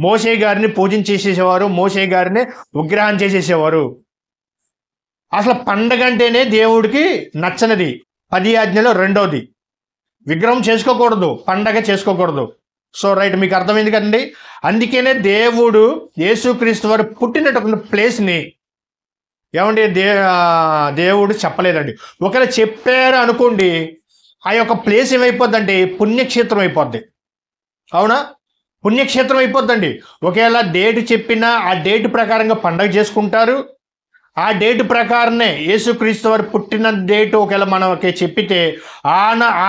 మోషే గారిని పూజించేసేసేవారు, మోషే గారిని విగ్రహం చేసేసేవారు. అసలు పండగ అంటేనే దేవుడికి నచ్చనిది. 10 ఆజ్ఞలో రెండోది విగ్రహం చేసుకోకూడదు, పండగ చేసుకోకూడదు. సో రైట్, మీకు అర్థమైంది కదండి. అందుకనే దేవుడు యేసుక్రీస్తు వారు పుట్టినటువంటి ప్లేస్ని ఏమండి దేవుడు చెప్పలేదండి. ఒకవేళ చెప్పారు అనుకోండి, ఆ యొక్క ప్లేస్ ఏమైపోద్దంటే పుణ్యక్షేత్రం అయిపోద్ది, అవునా? పుణ్యక్షేత్రం అయిపోద్దండి. ఒకవేళ డేట్ చెప్పినా ఆ డేట్ ప్రకారంగా పండగ చేసుకుంటారు. ఆ డేట్ ప్రకారమే యేసుక్రీస్తు వారు పుట్టిన డేట్ ఒకవేళ మనకి చెప్పితే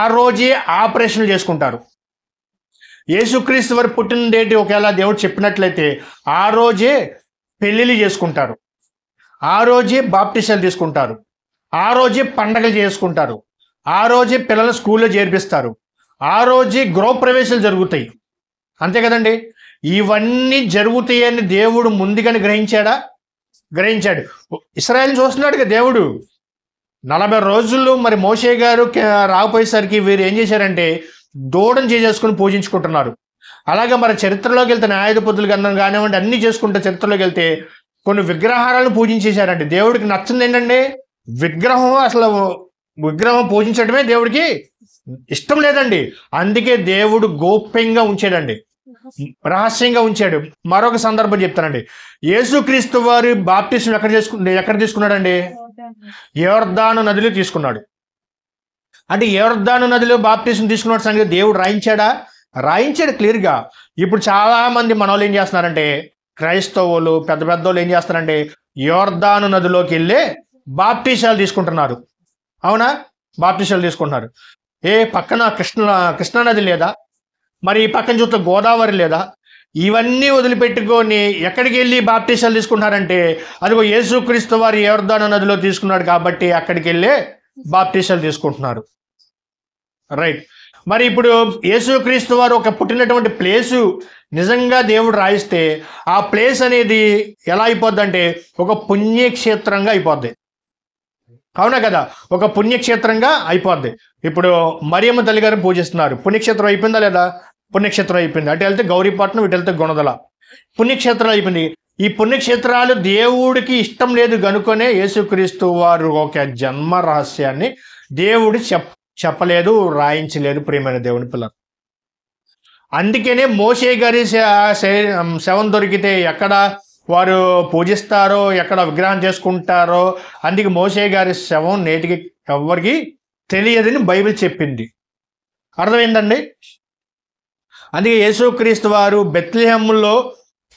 ఆ రోజే ఆపరేషన్లు చేసుకుంటారు. యేసుక్రీస్తు వారు పుట్టిన డేట్ ఒకవేళ దేవుడు చెప్పినట్లయితే ఆ రోజే పెళ్ళిళ్ళు చేసుకుంటారు, ఆ రోజే బాప్టిసాలు తీసుకుంటారు, ఆ రోజే పండగలు చేసుకుంటారు, ఆ రోజే పిల్లల స్కూల్లో చేర్పిస్తారు, ఆ రోజే గృహప్రవేశాలు జరుగుతాయి. అంతే కదండి. ఇవన్నీ జరుగుతాయని దేవుడు ముందుగానే గ్రహించాడు. ఇశ్రాయేలుని చూస్తున్నాడు కదా దేవుడు. 40 రోజులు మరి మోషే గారు రాకపోయేసరికి వీరు ఏం చేశారంటే దూడను చేసేసుకుని పూజించుకుంటున్నారు. అలాగే మరి చరిత్రలోకి వెళ్తే న్యాయాధిపతులు గ్రంథం కానివ్వండి, అన్ని చేసుకుంటే చరిత్రలోకి వెళ్తే కొన్ని విగ్రహాలను పూజించేశారండి. దేవుడికి నచ్చింది ఏంటండి? విగ్రహం పూజించడమే దేవుడికి ఇష్టం లేదండి. అందుకే దేవుడు గోప్యంగా ఉంచాడండి, రహస్యంగా ఉంచాడు. మరొక సందర్భం చెప్తానండి. యేసుక్రీస్తు వారి బాప్టిజం ఎక్కడ తీసుకున్నాడండి? యోర్దాను నదిలో తీసుకున్నాడు. అంటే యోర్దాను నదిలో బాప్టిజం తీసుకున్న సంగతి దేవుడు రాయించాడా? రాయించాడు క్లియర్గా. ఇప్పుడు చాలా మంది మనోళ్ళు ఏం చేస్తున్నారంటే, క్రైస్తవులు పెద్ద పెద్దోళ్ళు ఏం చేస్తారంటే యోర్దాను నదిలోకి వెళ్ళే బాప్టిజాలు తీసుకుంటున్నారు. అవునా? బాప్టిజాలు తీసుకుంటున్నారు. పక్కన కృష్ణానది లేదా? మరి ఈ పక్కన చూస్తే గోదావరి లేదా? ఇవన్నీ వదిలిపెట్టుకొని ఎక్కడికి వెళ్ళి బాప్టిజాలు తీసుకుంటున్నారంటే, అదిగో యేసుక్రీస్తు వారి యోర్దాను నదిలో తీసుకున్నాడు కాబట్టి అక్కడికి వెళ్ళే బాప్టిజాలు తీసుకుంటున్నారు. రైట్. మరి ఇప్పుడు యేసుక్రీస్తు వారు ఒక పుట్టినటువంటి ప్లేసు నిజంగా దేవుడు రాయిస్తే ఆ ప్లేస్ అనేది ఎలా అయిపోద్ది అంటే ఒక పుణ్యక్షేత్రంగా అయిపోద్ది. అవునా కదా? ఒక పుణ్యక్షేత్రంగా అయిపోద్ది. ఇప్పుడు మరియమ్మ తల్లి గారిని పూజిస్తున్నారు. పుణ్యక్షేత్రం అయిపోయిందా లేదా? పుణ్యక్షేత్రం అయిపోయింది. అటు వెళ్తే గౌరీపట్నం, ఇటు వెళ్తే గుణదల. పుణ్యక్షేత్రం అయిపోయింది. ఈ పుణ్యక్షేత్రాలు దేవుడికి ఇష్టం లేదు కనుకొనే యేసుక్రీస్తు వారు ఒక జన్మ రహస్యాన్ని దేవుడు చెప్పలేదు, రాయించలేదు. ప్రియమైన దేవుని పిల్లలు, అందుకనే మోషే గారి శవం దొరికితే ఎక్కడ వారు పూజిస్తారో, ఎక్కడ విగ్రహం చేసుకుంటారో, అందుకే మోషే గారి శవం నేటికి ఎవరికి తెలియదని బైబిల్ చెప్పింది. అర్థమైందండి? అందుకే యేసుక్రీస్తు వారు బెత్లెహేములో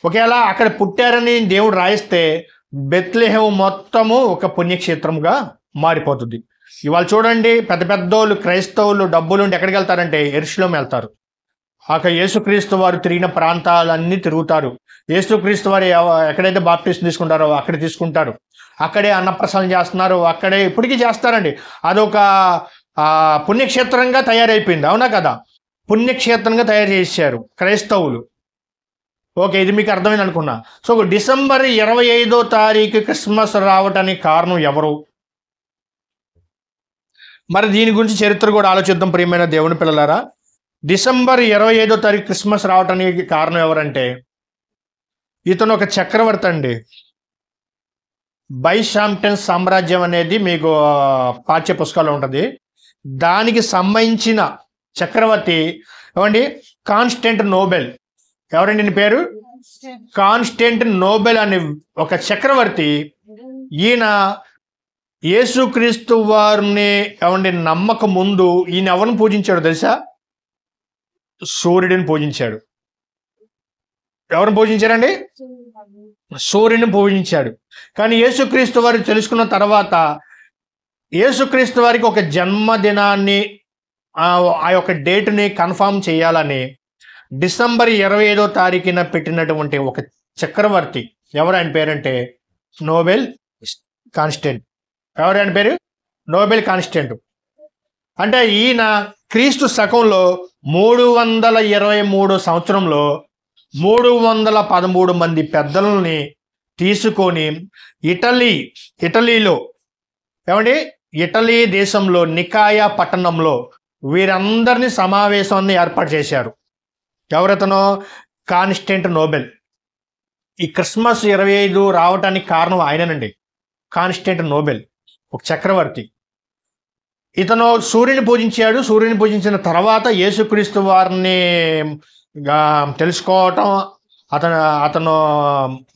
ఒకవేళ అక్కడ పుట్టారని దేవుడు రాయిస్తే బెత్లెహేము మొత్తము ఒక పుణ్యక్షేత్రంగా మారిపోతుంది. ఇవాళ చూడండి, పెద్ద పెద్దోళ్ళు క్రైస్తవులు డబ్బులుండి ఎక్కడికి వెళ్తారంటే యెరూషలేము వెళ్తారు. అక్కడ యేసుక్రీస్తు వారు తిరిగిన ప్రాంతాలన్నీ తిరుగుతారు. యేసుక్రీస్తు వారు ఎక్కడైతే బాప్టిజం తీసుకుంటారో అక్కడ తీసుకుంటారు. అక్కడే అన్నప్రసాదం చేస్తున్నారు, అక్కడే ఇప్పటికీ చేస్తారండి. అదొక పుణ్యక్షేత్రంగా తయారైపోయింది. అవునా కదా? పుణ్యక్షేత్రంగా తయారు చేశారు క్రైస్తవులు. ఓకే, ఇది మీకు అర్థమైంది అనుకున్నా. సో డిసెంబర్ 25వ తారీఖు క్రిస్మస్ రావటానికి కారణం ఎవరు? మరి దీని గురించి చరిత్ర కూడా ఆలోచిద్దాం. ప్రియమైన దేవుని పిల్లలారా, డిసెంబర్ 25వ తారీఖు క్రిస్మస్ రావటానికి కారణం ఎవరంటే, ఇతను ఒక చక్రవర్తి అండి. బైశాంటైన్ సామ్రాజ్యం అనేది మీకు పాఠ్య పుస్తకాలు ఉంటుంది. దానికి సంబంధించిన చక్రవర్తి ఏమండి? కాన్స్టాంటినోబెల్. ఎవరండి నీ పేరు? కాన్స్టాంటినోబెల్ అనే ఒక చక్రవర్తి. ఈయన యేసుక్రీస్తు వారిని ఏమండి నమ్మక ముందు ఈయన ఎవరిని పూజించాడు తెలుసా? సూర్యుడిని పూజించాడు. ఎవరిని పూజించారండి? సూర్యుడిని పూజించాడు. కానీ యేసుక్రీస్తు వారు తెలుసుకున్న తర్వాత యేసుక్రీస్తు వారికి ఒక జన్మదినాన్ని, ఆ యొక్క డేట్ని కన్ఫామ్ చేయాలని డిసెంబర్ 25వ తారీఖున పెట్టినటువంటి ఒక చక్రవర్తి ఎవరు? ఆయన పేరంటే నోబెల్ కాన్స్టెంట్. ఎవరు ఆయన పేరు? Nobel constant. అంటే ఈయన క్రీస్తు శకంలో 323 సంవత్సరంలో 313 మంది పెద్దలని తీసుకొని ఇటలీలో ఏమండి ఇటలీ దేశంలో నికాయా పట్టణంలో వీరందరినీ సమావేశాన్ని ఏర్పాటు చేశారు. ఎవరతనో? కాన్స్టాంటినోబెల్. ఈ క్రిస్మస్ 25 రావటానికి కారణం ఆయననండి. కాన్స్టాంటినోబెల్ ఒక చక్రవర్తి. ఇతను సూర్యుని పూజించాడు. సూర్యుని పూజించిన తర్వాత యేసుక్రీస్తు వారిని తెలుసుకోవటం, అతను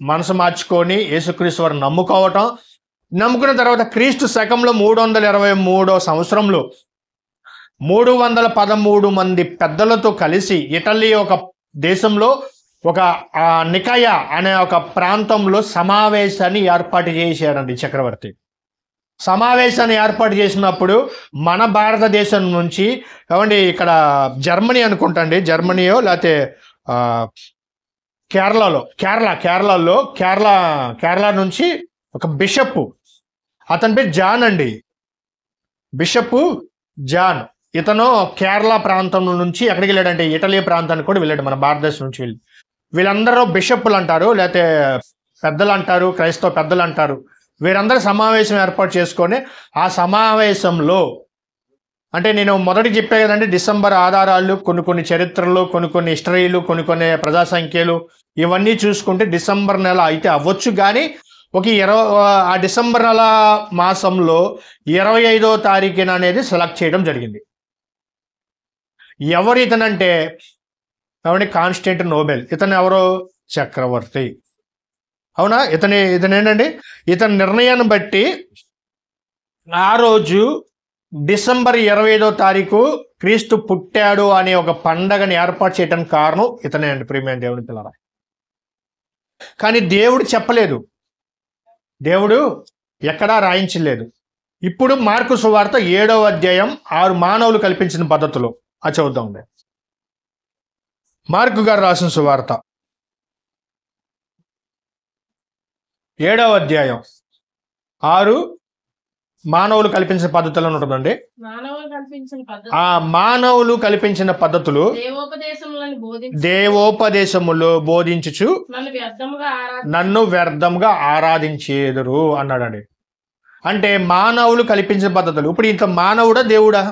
మనసు మార్చుకొని యేసుక్రీస్తు వారిని నమ్ముకున్న తర్వాత క్రీస్తు శకంలో 323వ సంవత్సరంలో 313 మంది పెద్దలతో కలిసి ఇటలీ ఒక దేశంలో ఒక నికాయా అనే ఒక ప్రాంతంలో సమావేశాన్ని ఏర్పాటు చేశారండి చక్రవర్తి. సమావేశాన్ని ఏర్పాటు చేసినప్పుడు మన భారతదేశం నుంచి ఏమండి ఇక్కడ జర్మనీ అనుకుంటండి, జర్మనీయో లేకపోతే కేరళ నుంచి ఒక బిషప్, అతని పేరు జాన్ అండి. Bishop John. ఇతను కేరళ ప్రాంతం నుంచి ఎక్కడికి వెళ్ళాడంటే ఇటలీ ప్రాంతానికి కూడా వెళ్ళాడు, మన భారతదేశం నుంచి వెళ్ళి. వీళ్ళందరూ బిషప్లు అంటారు, లేకపోతే పెద్దలు అంటారు, క్రైస్తవ పెద్దలు అంటారు. వీరందరూ సమావేశం ఏర్పాటు చేసుకొని ఆ సమావేశంలో అంటే నేను మొదటి చెప్పే కదండి, డిసెంబర్ ఆధారాలు, కొన్ని చరిత్రలు, కొన్ని హిస్టరీలు, కొన్ని ప్రజా సంఖ్యలు ఇవన్నీ చూసుకుంటే డిసెంబర్ నెల అయితే అవ్వచ్చు. కానీ ఆ డిసెంబర్ నెల మాసంలో 25వ తారీఖున అనేది సెలెక్ట్ చేయడం జరిగింది. ఎవరు ఇతనంటే కాన్స్టాంటినోబెల్. ఇతను ఎవరో చక్రవర్తి. అవునా? ఇతనేంటండి, ఇతని నిర్ణయాన్ని బట్టి ఆ రోజు డిసెంబర్ 25వ తారీఖు క్రీస్తు పుట్టాడు అనే ఒక పండగని ఏర్పాటు చేయడానికి కారణం ఇతనే అండి, ప్రియమైన దేవుని పిల్లరా. కానీ దేవుడు చెప్పలేదు, దేవుడు ఎక్కడా రాయించలేదు. ఇప్పుడు మార్కు సువార్త 7వ అధ్యాయం 6 మానవులు కల్పించిన పద్ధతులు అది చదువుతాం. మార్కు గారు రాసిన సువార్త 7వ అధ్యాయం 6 మానవులు కల్పించిన పద్ధతులు ఉంటుందండి. ఆ మానవులు కల్పించిన పద్ధతులు దేవోపదేశములు బోధించుచు నన్ను వ్యర్థంగా ఆరాధించేదురు అన్నాడండి. అంటే మానవులు కల్పించిన పద్ధతులు. ఇప్పుడు ఇంత మానవుడా దేవుడా?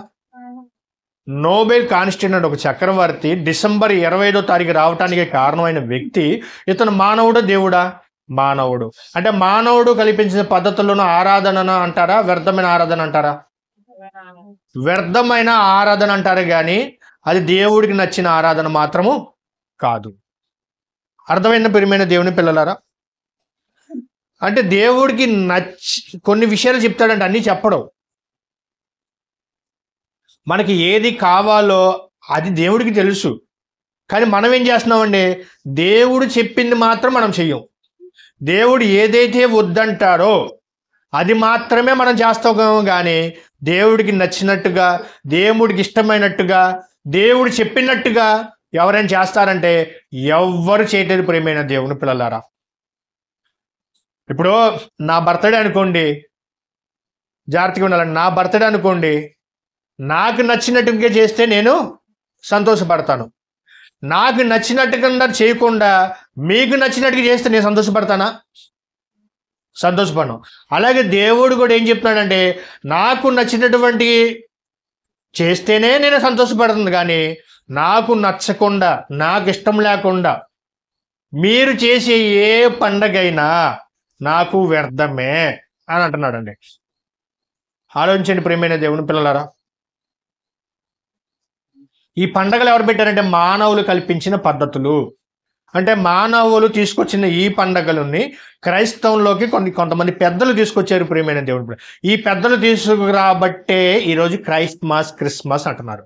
నోబెల్ కాన్స్టాంటిన్ ఒక చక్రవర్తి డిసెంబర్ 25వ తారీఖు రావటానికి కారణమైన వ్యక్తి. ఇతను మానవుడా దేవుడా? మానవుడు. అంటే మానవుడు కల్పించిన పద్ధతులను ఆరాధన అంటారా, వ్యర్థమైన ఆరాధన అంటారా? వ్యర్థమైన ఆరాధన అంటారు, కానీ అది దేవుడికి నచ్చిన ఆరాధన మాత్రము కాదు. అర్థమైన ప్రియమైన దేవుని పిల్లలారా, అంటే దేవుడికి కొన్ని విషయాలు చెప్తాడంటే అన్నీ చెప్పడం. మనకి ఏది కావాలో అది దేవుడికి తెలుసు. కానీ మనం ఏం చేస్తున్నామండి, దేవుడు చెప్పింది మాత్రం మనం చెయ్యం. దేవుడు ఏదైతే వద్దంటాడో అది మాత్రమే మనం చేస్తాము. కానీ దేవుడికి నచ్చినట్టుగా, దేవుడికి ఇష్టమైనట్టుగా, దేవుడు చెప్పినట్టుగా ఎవరైనా చేస్తారంటే ఎవ్వరు చేయలేదు ప్రియమైన దేవుని పిల్లలారా. ఇప్పుడు నా బర్త్డే అనుకోండి, జాగ్రత్తగా ఉండాలండి. నా బర్త్డే అనుకోండి, నాకు నచ్చినట్టుగా చేస్తే నేను సంతోషపడతాను. నాకు నచ్చినట్టుగా చేయకుండా మీకు నచ్చినట్టుగా చేస్తే నేను సంతోషపడతానా? సంతోషపడను. అలాగే దేవుడు కూడా ఏం చెప్తున్నాడంటే, నాకు నచ్చినటువంటి చేస్తేనే నేను సంతోషపడుతుంది, కానీ నాకు నచ్చకుండా, నాకు ఇష్టం లేకుండా మీరు చేసే ఏ పండగైనా నాకు వ్యర్థమే అని అంటున్నాడండి. ఆలోచించండి ప్రియమైన దేవుని పిల్లలారా. ఈ పండగలు ఎవరు పెట్టారంటే మానవులు కల్పించిన పద్ధతులు. అంటే మానవులు తీసుకొచ్చిన ఈ పండగలని క్రైస్తవంలోకి కొంతమంది పెద్దలు తీసుకొచ్చారు ప్రియమైన దేవుడు. ఈ పెద్దలు తీసుకురాబట్టే ఈరోజు క్రిస్మస్ అంటున్నారు.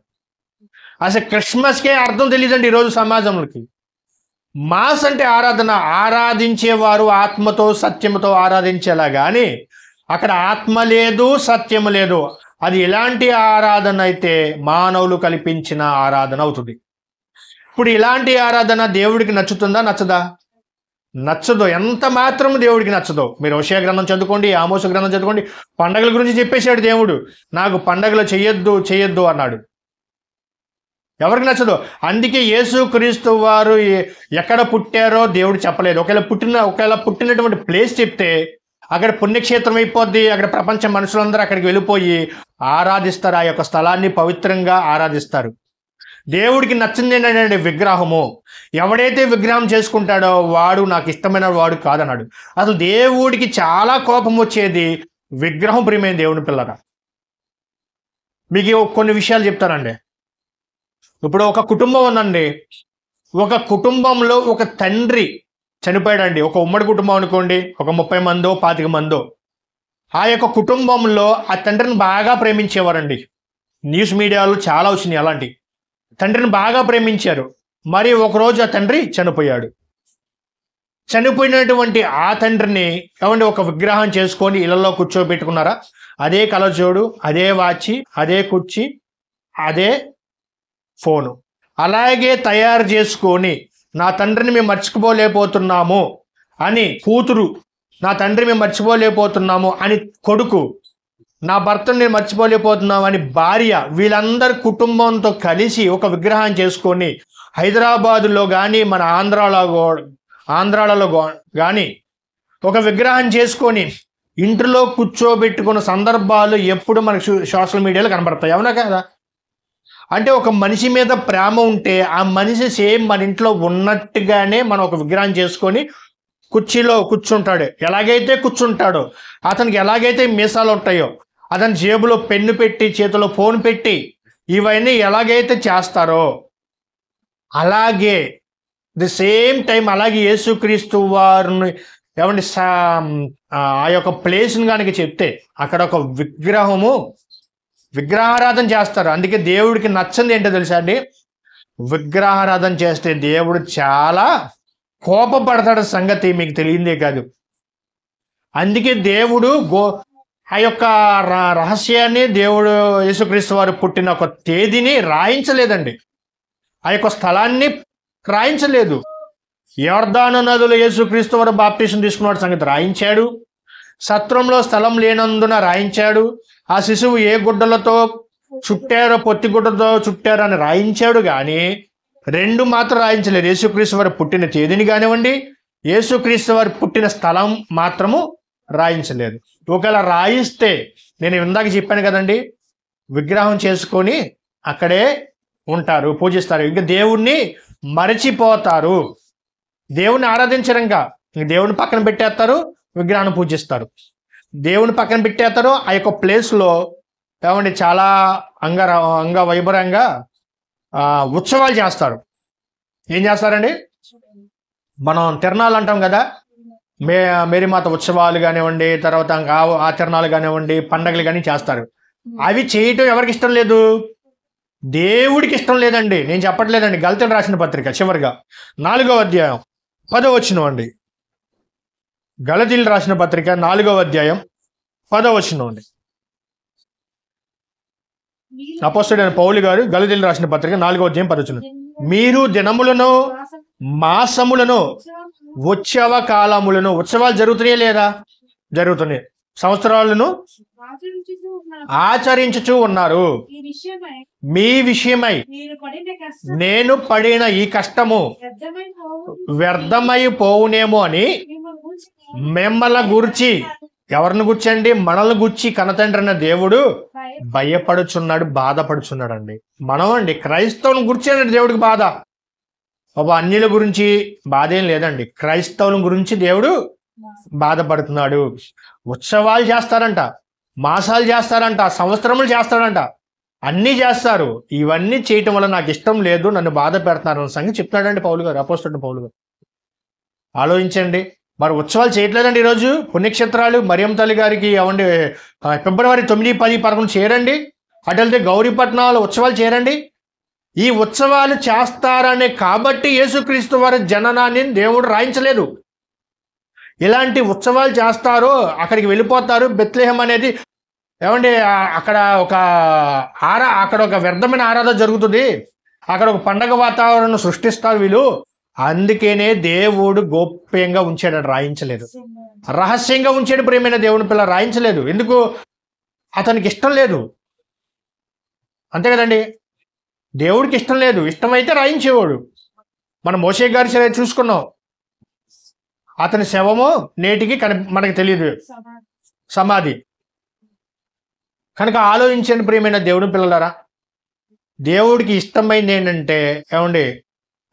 అసలు క్రిస్మస్కే అర్థం తెలియదండి ఈరోజు సమాజంలోకి. మాస్ అంటే ఆరాధన, ఆరాధించేవారు ఆత్మతో సత్యముతో ఆరాధించేలా, కానీ అక్కడ ఆత్మ లేదు, సత్యము లేదు. అది ఎలాంటి ఆరాధన అయితే మానవులు కల్పించిన ఆరాధన అవుతుంది. ఇప్పుడు ఇలాంటి ఆరాధన దేవుడికి నచ్చుతుందా? నచ్చదా? నచ్చదు. ఎంత మాత్రం దేవుడికి నచ్చదు. మీరు హోషేయ గ్రంథం చదువుకోండి, ఆమోసు గ్రంథం చదువుకోండి. పండగల గురించి చెప్పేశాడు దేవుడు. నాకు పండగలు చెయ్యొద్దు అన్నాడు. ఎవరికి నచ్చదు. అందుకే యేసుక్రీస్తు వారు ఎక్కడ పుట్టారో దేవుడు చెప్పలేదు. ఒకవేళ పుట్టినటువంటి ప్లేస్ చెప్తే అక్కడ పుణ్యక్షేత్రం అయిపోద్ది. అక్కడ ప్రపంచ మనుషులందరూ అక్కడికి వెళ్ళిపోయి ఆరాధిస్తారు. ఆ యొక్క స్థలాన్ని పవిత్రంగా ఆరాధిస్తారు. దేవుడికి నచ్చింది ఏంటంటే విగ్రహము. ఎవడైతే విగ్రహం చేసుకుంటాడో వాడు నాకు ఇష్టమైన వాడు కాదన్నాడు. అసలు దేవుడికి చాలా కోపం వచ్చేది విగ్రహం ప్రియమైన దేవుని పిల్లరా. మీకు కొన్ని విషయాలు చెప్తానండి. ఇప్పుడు ఒక కుటుంబం ఉందండి. ఒక కుటుంబంలో ఒక తండ్రి చనిపోయాడండి. ఒక ఉమ్మడి కుటుంబం అనుకోండి, ఒక 30 మందో 25 మందో. ఆ యొక్క కుటుంబంలో ఆ తండ్రిని బాగా ప్రేమించేవారండి. న్యూస్ మీడియాలో చాలా వచ్చినాయి అలాంటి. తండ్రిని బాగా ప్రేమించారు. మరి ఒకరోజు ఆ తండ్రి చనిపోయాడు. చనిపోయినటువంటి ఆ తండ్రిని ఒక విగ్రహం చేసుకొని ఇళ్లలో కూర్చోబెట్టుకున్నారా? అదే కలజోడు, అదే వాచి, అదే కుర్చీ, అదే ఫోను అలాగే తయారు చేసుకొని నా తండ్రిని మేము మర్చిపోలేకపోతున్నాము అని కూతురు, నా తండ్రి మేము మర్చిపోలేకపోతున్నాము అని కొడుకు, నా భర్తను నేను మర్చిపోలేకపోతున్నాము అని భార్య, వీళ్ళందరి కుటుంబంతో కలిసి ఒక విగ్రహం చేసుకొని హైదరాబాదులో కానీ మన ఆంధ్రాలలో కానీ ఒక విగ్రహం చేసుకొని ఇంటిలో కూర్చోబెట్టుకున్న సందర్భాలు ఎప్పుడు మనకు సోషల్ మీడియాలో కనబడతాయి, అవునా కదా? అంటే ఒక మనిషి మీద ప్రేమ ఉంటే ఆ మనిషి సేమ్ మన ఇంట్లో ఉన్నట్టుగానే మనం ఒక విగ్రహం చేసుకొని కుర్చీలో కూర్చుంటాడు. ఎలాగైతే కూర్చుంటాడో, అతనికి ఎలాగైతే మీసాలు ఉంటాయో, అతని జేబులో పెన్ను పెట్టి చేతిలో ఫోన్ పెట్టి ఇవన్నీ ఎలాగైతే చేస్తారో అలాగే ది సేమ్ టైం అలాగే యేసుక్రీస్తు వారిని ఏమండి ఆ యొక్క ప్లేస్ని కనుక చెప్తే అక్కడ ఒక విగ్రహారాధన చేస్తారు. అందుకే దేవుడికి నచ్చంది ఏంటో తెలుసా అండి? విగ్రహారాధన చేస్తే దేవుడు చాలా కోపపడతాడు సంగతి మీకు తెలియందే కాదు. అందుకే దేవుడు ఆ యొక్క రహస్యాన్ని దేవుడు యేసుక్రీస్తు వారు పుట్టిన ఒక తేదీని రాయించలేదండి, ఆ యొక్క స్థలాన్ని రాయించలేదు. యోర్దాను నదులు యేసుక్రీస్తు వారు బాప్టిజం తీసుకున్న సంగతి రాయించాడు. సత్రంలో స్థలం లేనందున రాయించాడు. ఆ శిశువు ఏ గుడ్డలతో చుట్టారో, పొత్తి గుడ్డతో చుట్టారో అని రాయించాడు. కానీ రెండు మాత్రం రాయించలేదు, యేసుక్రీస్తు వారు పుట్టిన తేదీని కానివ్వండి, యేసుక్రీస్తు వారు పుట్టిన స్థలం మాత్రము రాయించలేదు. ఒకవేళ రాయిస్తే నేను ఇందాక చెప్పాను కదండి, విగ్రహం చేసుకొని అక్కడే ఉంటారు, పూజిస్తారు, ఇంకా దేవుణ్ణి మరచిపోతారు, దేవుణ్ణి ఆరాధించరంగా. దేవుని పక్కన పెట్టేస్తారు, విగ్రహాన్ని పూజిస్తారు, దేవుని పక్కన పెట్టేస్తారు. ఆ యొక్క ప్లేస్లో ఏమండి చాలా అంగవైభవంగా ఉత్సవాలు చేస్తారు. ఏం చేస్తారండి? మనం తిరణాలు అంటాం కదా, మేరీమాత ఉత్సవాలు కానివ్వండి, తర్వాత ఆ తిరణాలు కానివ్వండి, పండగలు కానీ చేస్తారు. అవి చేయటం ఎవరికి ఇష్టం లేదు? దేవుడికి ఇష్టం లేదండి. నేను చెప్పట్లేదండి. గలతీయులకు రాసిన పత్రిక చివరిగా 4వ అధ్యాయం 10వ వచనం అండి. గలతీయులకు రాసిన పత్రిక 4వ అధ్యాయం 10వ వచనం అండి. అపోస్తలుడైన పౌలు గారు గలతీయులకు రాసిన పత్రిక 4వ అధ్యాయం 10వ వచనం. మీరు దినములను, మాసములను, ఉత్సవ కాలములను, ఉత్సవాలు జరుగుతున్నాయా లేదా? జరుగుతున్నాయి. సంవత్సరాలను ఆచరించుచూ ఉన్నారు. మీ విషయమై నేను పడిన ఈ కష్టము వ్యర్థమై పోవునేమో అని మిమ్మల్ని గుర్చి, ఎవరిని గుర్చండి? మనల్ని గుర్చి కనతండ్రి అన్న దేవుడు భయపడుచున్నాడు, బాధపడుచున్నాడు అండి. మనం అండి క్రైస్తవులను గుర్చేనండి దేవుడికి బాధ. అన్యుల గురించి బాధ ఏం లేదండి, క్రైస్తవుల గురించి దేవుడు బాధపడుతున్నాడు. ఉత్సవాలు చేస్తారంట, మాసాలు చేస్తారంట, సంవత్సరములు చేస్తారంట, అన్నీ చేస్తారు. ఇవన్నీ చేయటం వల్ల నాకు ఇష్టం లేదు, నన్ను బాధ పెడుతున్నారు అన్న సంగతి చెప్తున్నాడండి పౌలు గారు, అపోస్తలుడైన పౌలు గారు. ఆలోచించండి. మరి ఉత్సవాలు చేయట్లేదండి ఈరోజు. పుణ్యక్షేత్రాలు మరియమ్మ తల్లి గారికి ఏమండి ఫిబ్రవరి 9, 10, 11 చేయరండి. అటు వెళ్తే గౌరీపట్నాలు ఉత్సవాలు చేయరండి. ఈ ఉత్సవాలు చేస్తారనే కాబట్టి యేసుక్రీస్తు వారి జననాన్ని దేవుడు రాయించలేదు. ఇలాంటి ఉత్సవాలు చేస్తారు, అక్కడికి వెళ్ళిపోతారు. బెత్లెహేం అనేది ఏమండి అక్కడ ఒక వ్యర్థమైన ఆరాధన జరుగుతుంది, అక్కడ ఒక పండగ వాతావరణం సృష్టిస్తారు వీళ్ళు. అందుకనే దేవుడు గోప్యంగా ఉంచాడు, రాయించలేదు. రహస్యంగా ఉంచాడు ప్రియమైన దేవుని పిల్ల, రాయించలేదు. ఎందుకు? అతనికి ఇష్టం లేదు, అంతే కదండి. దేవుడికి ఇష్టం లేదు, ఇష్టమైతే రాయించేవాడు. మనం మోషే గారి చూసుకున్నాం, అతని శవము నేటికి మనకి తెలియదు, సమాధి. కనుక ఆలోచించండి ప్రియమైన దేవుని పిల్లలారా, దేవుడికి ఇష్టమైంది ఏంటంటే ఏమండి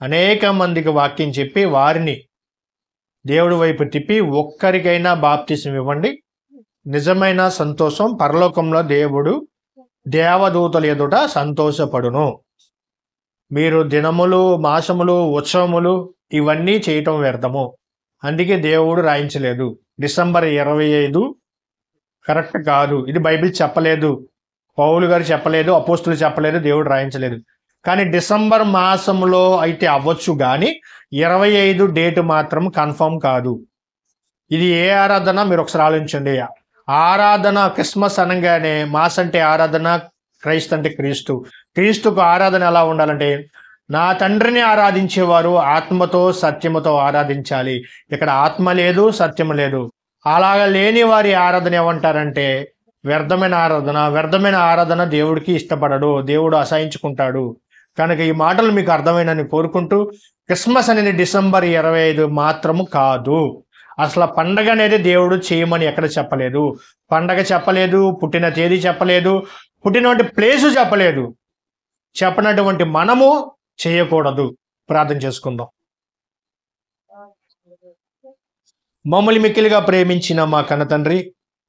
అనేక మందికి వాక్యం చెప్పి వారిని దేవుడి వైపు తిప్పి ఒక్కరికైనా బాప్తిసం ఇవ్వండి. నిజమైన సంతోషం పరలోకంలో దేవుడు దేవదూతల ఎదుట సంతోషపడును. మీరు దినములు, మాసములు, ఉత్సవములు ఇవన్నీ చేయటం వ్యర్థము. అందుకే దేవుడు రాయించలేదు. డిసెంబర్ 25 కరెక్ట్ కాదు, ఇది బైబిల్ చెప్పలేదు, పౌలు గారు చెప్పలేదు, అపోస్తులు చెప్పలేదు, దేవుడు రాయించలేదు. కానీ డిసెంబర్ మాసంలో అయితే అవ్వచ్చు, కానీ 25 డేట్ మాత్రం కన్ఫర్మ్ కాదు. ఇది ఏ ఆరాధన మీరు ఒకసారి ఆలోచించండి. ఆరాధన క్రిస్మస్ అనగానే మాస్ అంటే ఆరాధన, క్రైస్తు అంటే క్రీస్తు. క్రీస్తుకు ఆరాధన ఎలా ఉండాలంటే నా తండ్రిని ఆరాధించేవారు ఆత్మతో సత్యముతో ఆరాధించాలి. ఇక్కడ ఆత్మ లేదు, సత్యము లేదు. అలాగ లేని వారి ఆరాధన ఏమంటారంటే వ్యర్థమైన ఆరాధన. వ్యర్థమైన ఆరాధన దేవుడికి ఇష్టపడడు, దేవుడు అసహించుకుంటాడు. కనుక ఈ మాటలు మీకు అర్థమైనని కోరుకుంటూ, క్రిస్మస్ అనేది డిసెంబర్ 25 మాత్రము కాదు, అసలు పండగ అనేది దేవుడు చేయమని ఎక్కడ చెప్పలేదు. పండగ చెప్పలేదు, పుట్టిన తేదీ చెప్పలేదు, పుట్టినటువంటి ప్లేసు చెప్పలేదు. చెప్పనటువంటి మనము చేయకూడదు. ప్రార్థన చేసుకుందాం. మమ్మల్ని మిక్కిలిగా ప్రేమించిన మా కన్న తండ్రి,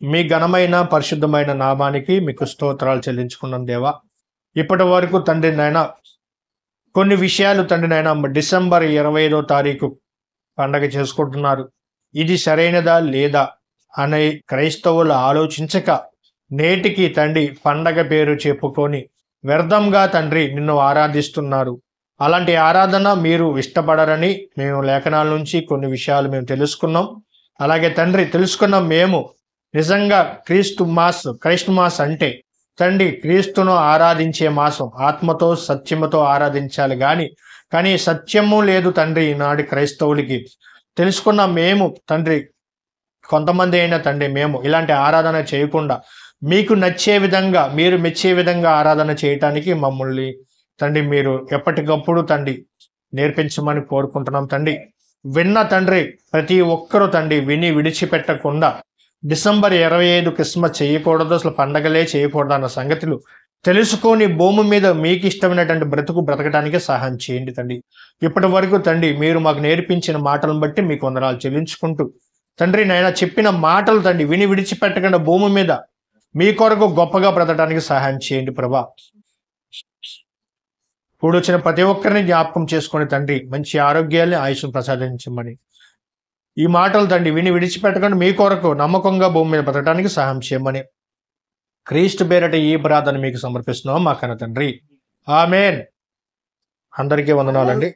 మీ ఘనమైన పరిశుద్ధమైన నామానికి మీకు స్తోత్రాలు చెల్లించుకున్నాం దేవా. ఇప్పటి వరకు తండ్రి నాయన కొన్ని విషయాలు తండ్రి నాయన డిసెంబర్ 25వ తారీఖు పండగ చేసుకుంటున్నారు. ఇది సరైనదా లేదా అనే క్రైస్తవులు ఆలోచించక నేటికి తండ్రి పండగ పేరు చెప్పుకొని వ్యర్థంగా తండ్రి నిన్ను ఆరాధిస్తున్నారు. అలాంటి ఆరాధన మీరు ఇష్టపడరని మేము లేఖనాల నుంచి కొన్ని విషయాలు మేము తెలుసుకున్నాం. అలాగే తండ్రి తెలుసుకున్న మేము నిజంగా క్రైస్ట్ మాస్ అంటే తండ్రి క్రీస్తును ఆరాధించే మాసం, ఆత్మతో సత్యముతో ఆరాధించాలి. కానీ సత్యము లేదు తండ్రి ఈనాటి క్రైస్తవులకి. తెలుసుకున్న మేము తండ్రి కొంతమంది అయినా తండ్రి మేము ఇలాంటి ఆరాధన చేయకుండా మీకు నచ్చే విధంగా, మీరు మెచ్చే విధంగా ఆరాధన చేయటానికి మమ్మల్ని తండ్రి మీరు ఎప్పటికప్పుడు తండ్రి నేర్పించమని కోరుకుంటున్నాం తండ్రి. విన్న తండ్రి ప్రతి ఒక్కరూ తండ్రి విని విడిచిపెట్టకుండా డిసెంబర్ 25 క్రిస్మస్ చేయకూడదు, అసలు పండగలే చేయకూడదు అన్న సంగతులు తెలుసుకొని భూమి మీద మీకు ఇష్టమైనటువంటి బ్రతకడానికి సహాయం చేయండి తండ్రి. ఇప్పటి వరకు తండ్రి మీరు మాకు నేర్పించిన మాటలను బట్టి మీకు వందనాలు చెల్లించుకుంటూ తండ్రి నాయన చెప్పిన మాటలు తండ్రి విని విడిచిపెట్టకుండా భూమి మీద మీ కొరకు గొప్పగా బ్రతకడానికి సహాయం చేయండి ప్రభా. కూడొచ్చిన ప్రతి ఒక్కరిని జ్ఞాపకం చేసుకొని తండ్రి మంచి ఆరోగ్యాన్ని ఆయుష్ను ప్రసాదించమని ఈ మాటలు తండ్రి విని విడిచిపెట్టకుండా మీ కొరకు నమ్మకంగా భూమి మీద బ్రతకడానికి సహాయం చేయమని క్రీస్తు పేరట ఈ ప్రార్థన మీకు సమర్పిస్తున్నాం మా కన్న తండ్రి. ఆమేన్. అందరికీ వందనాలండి.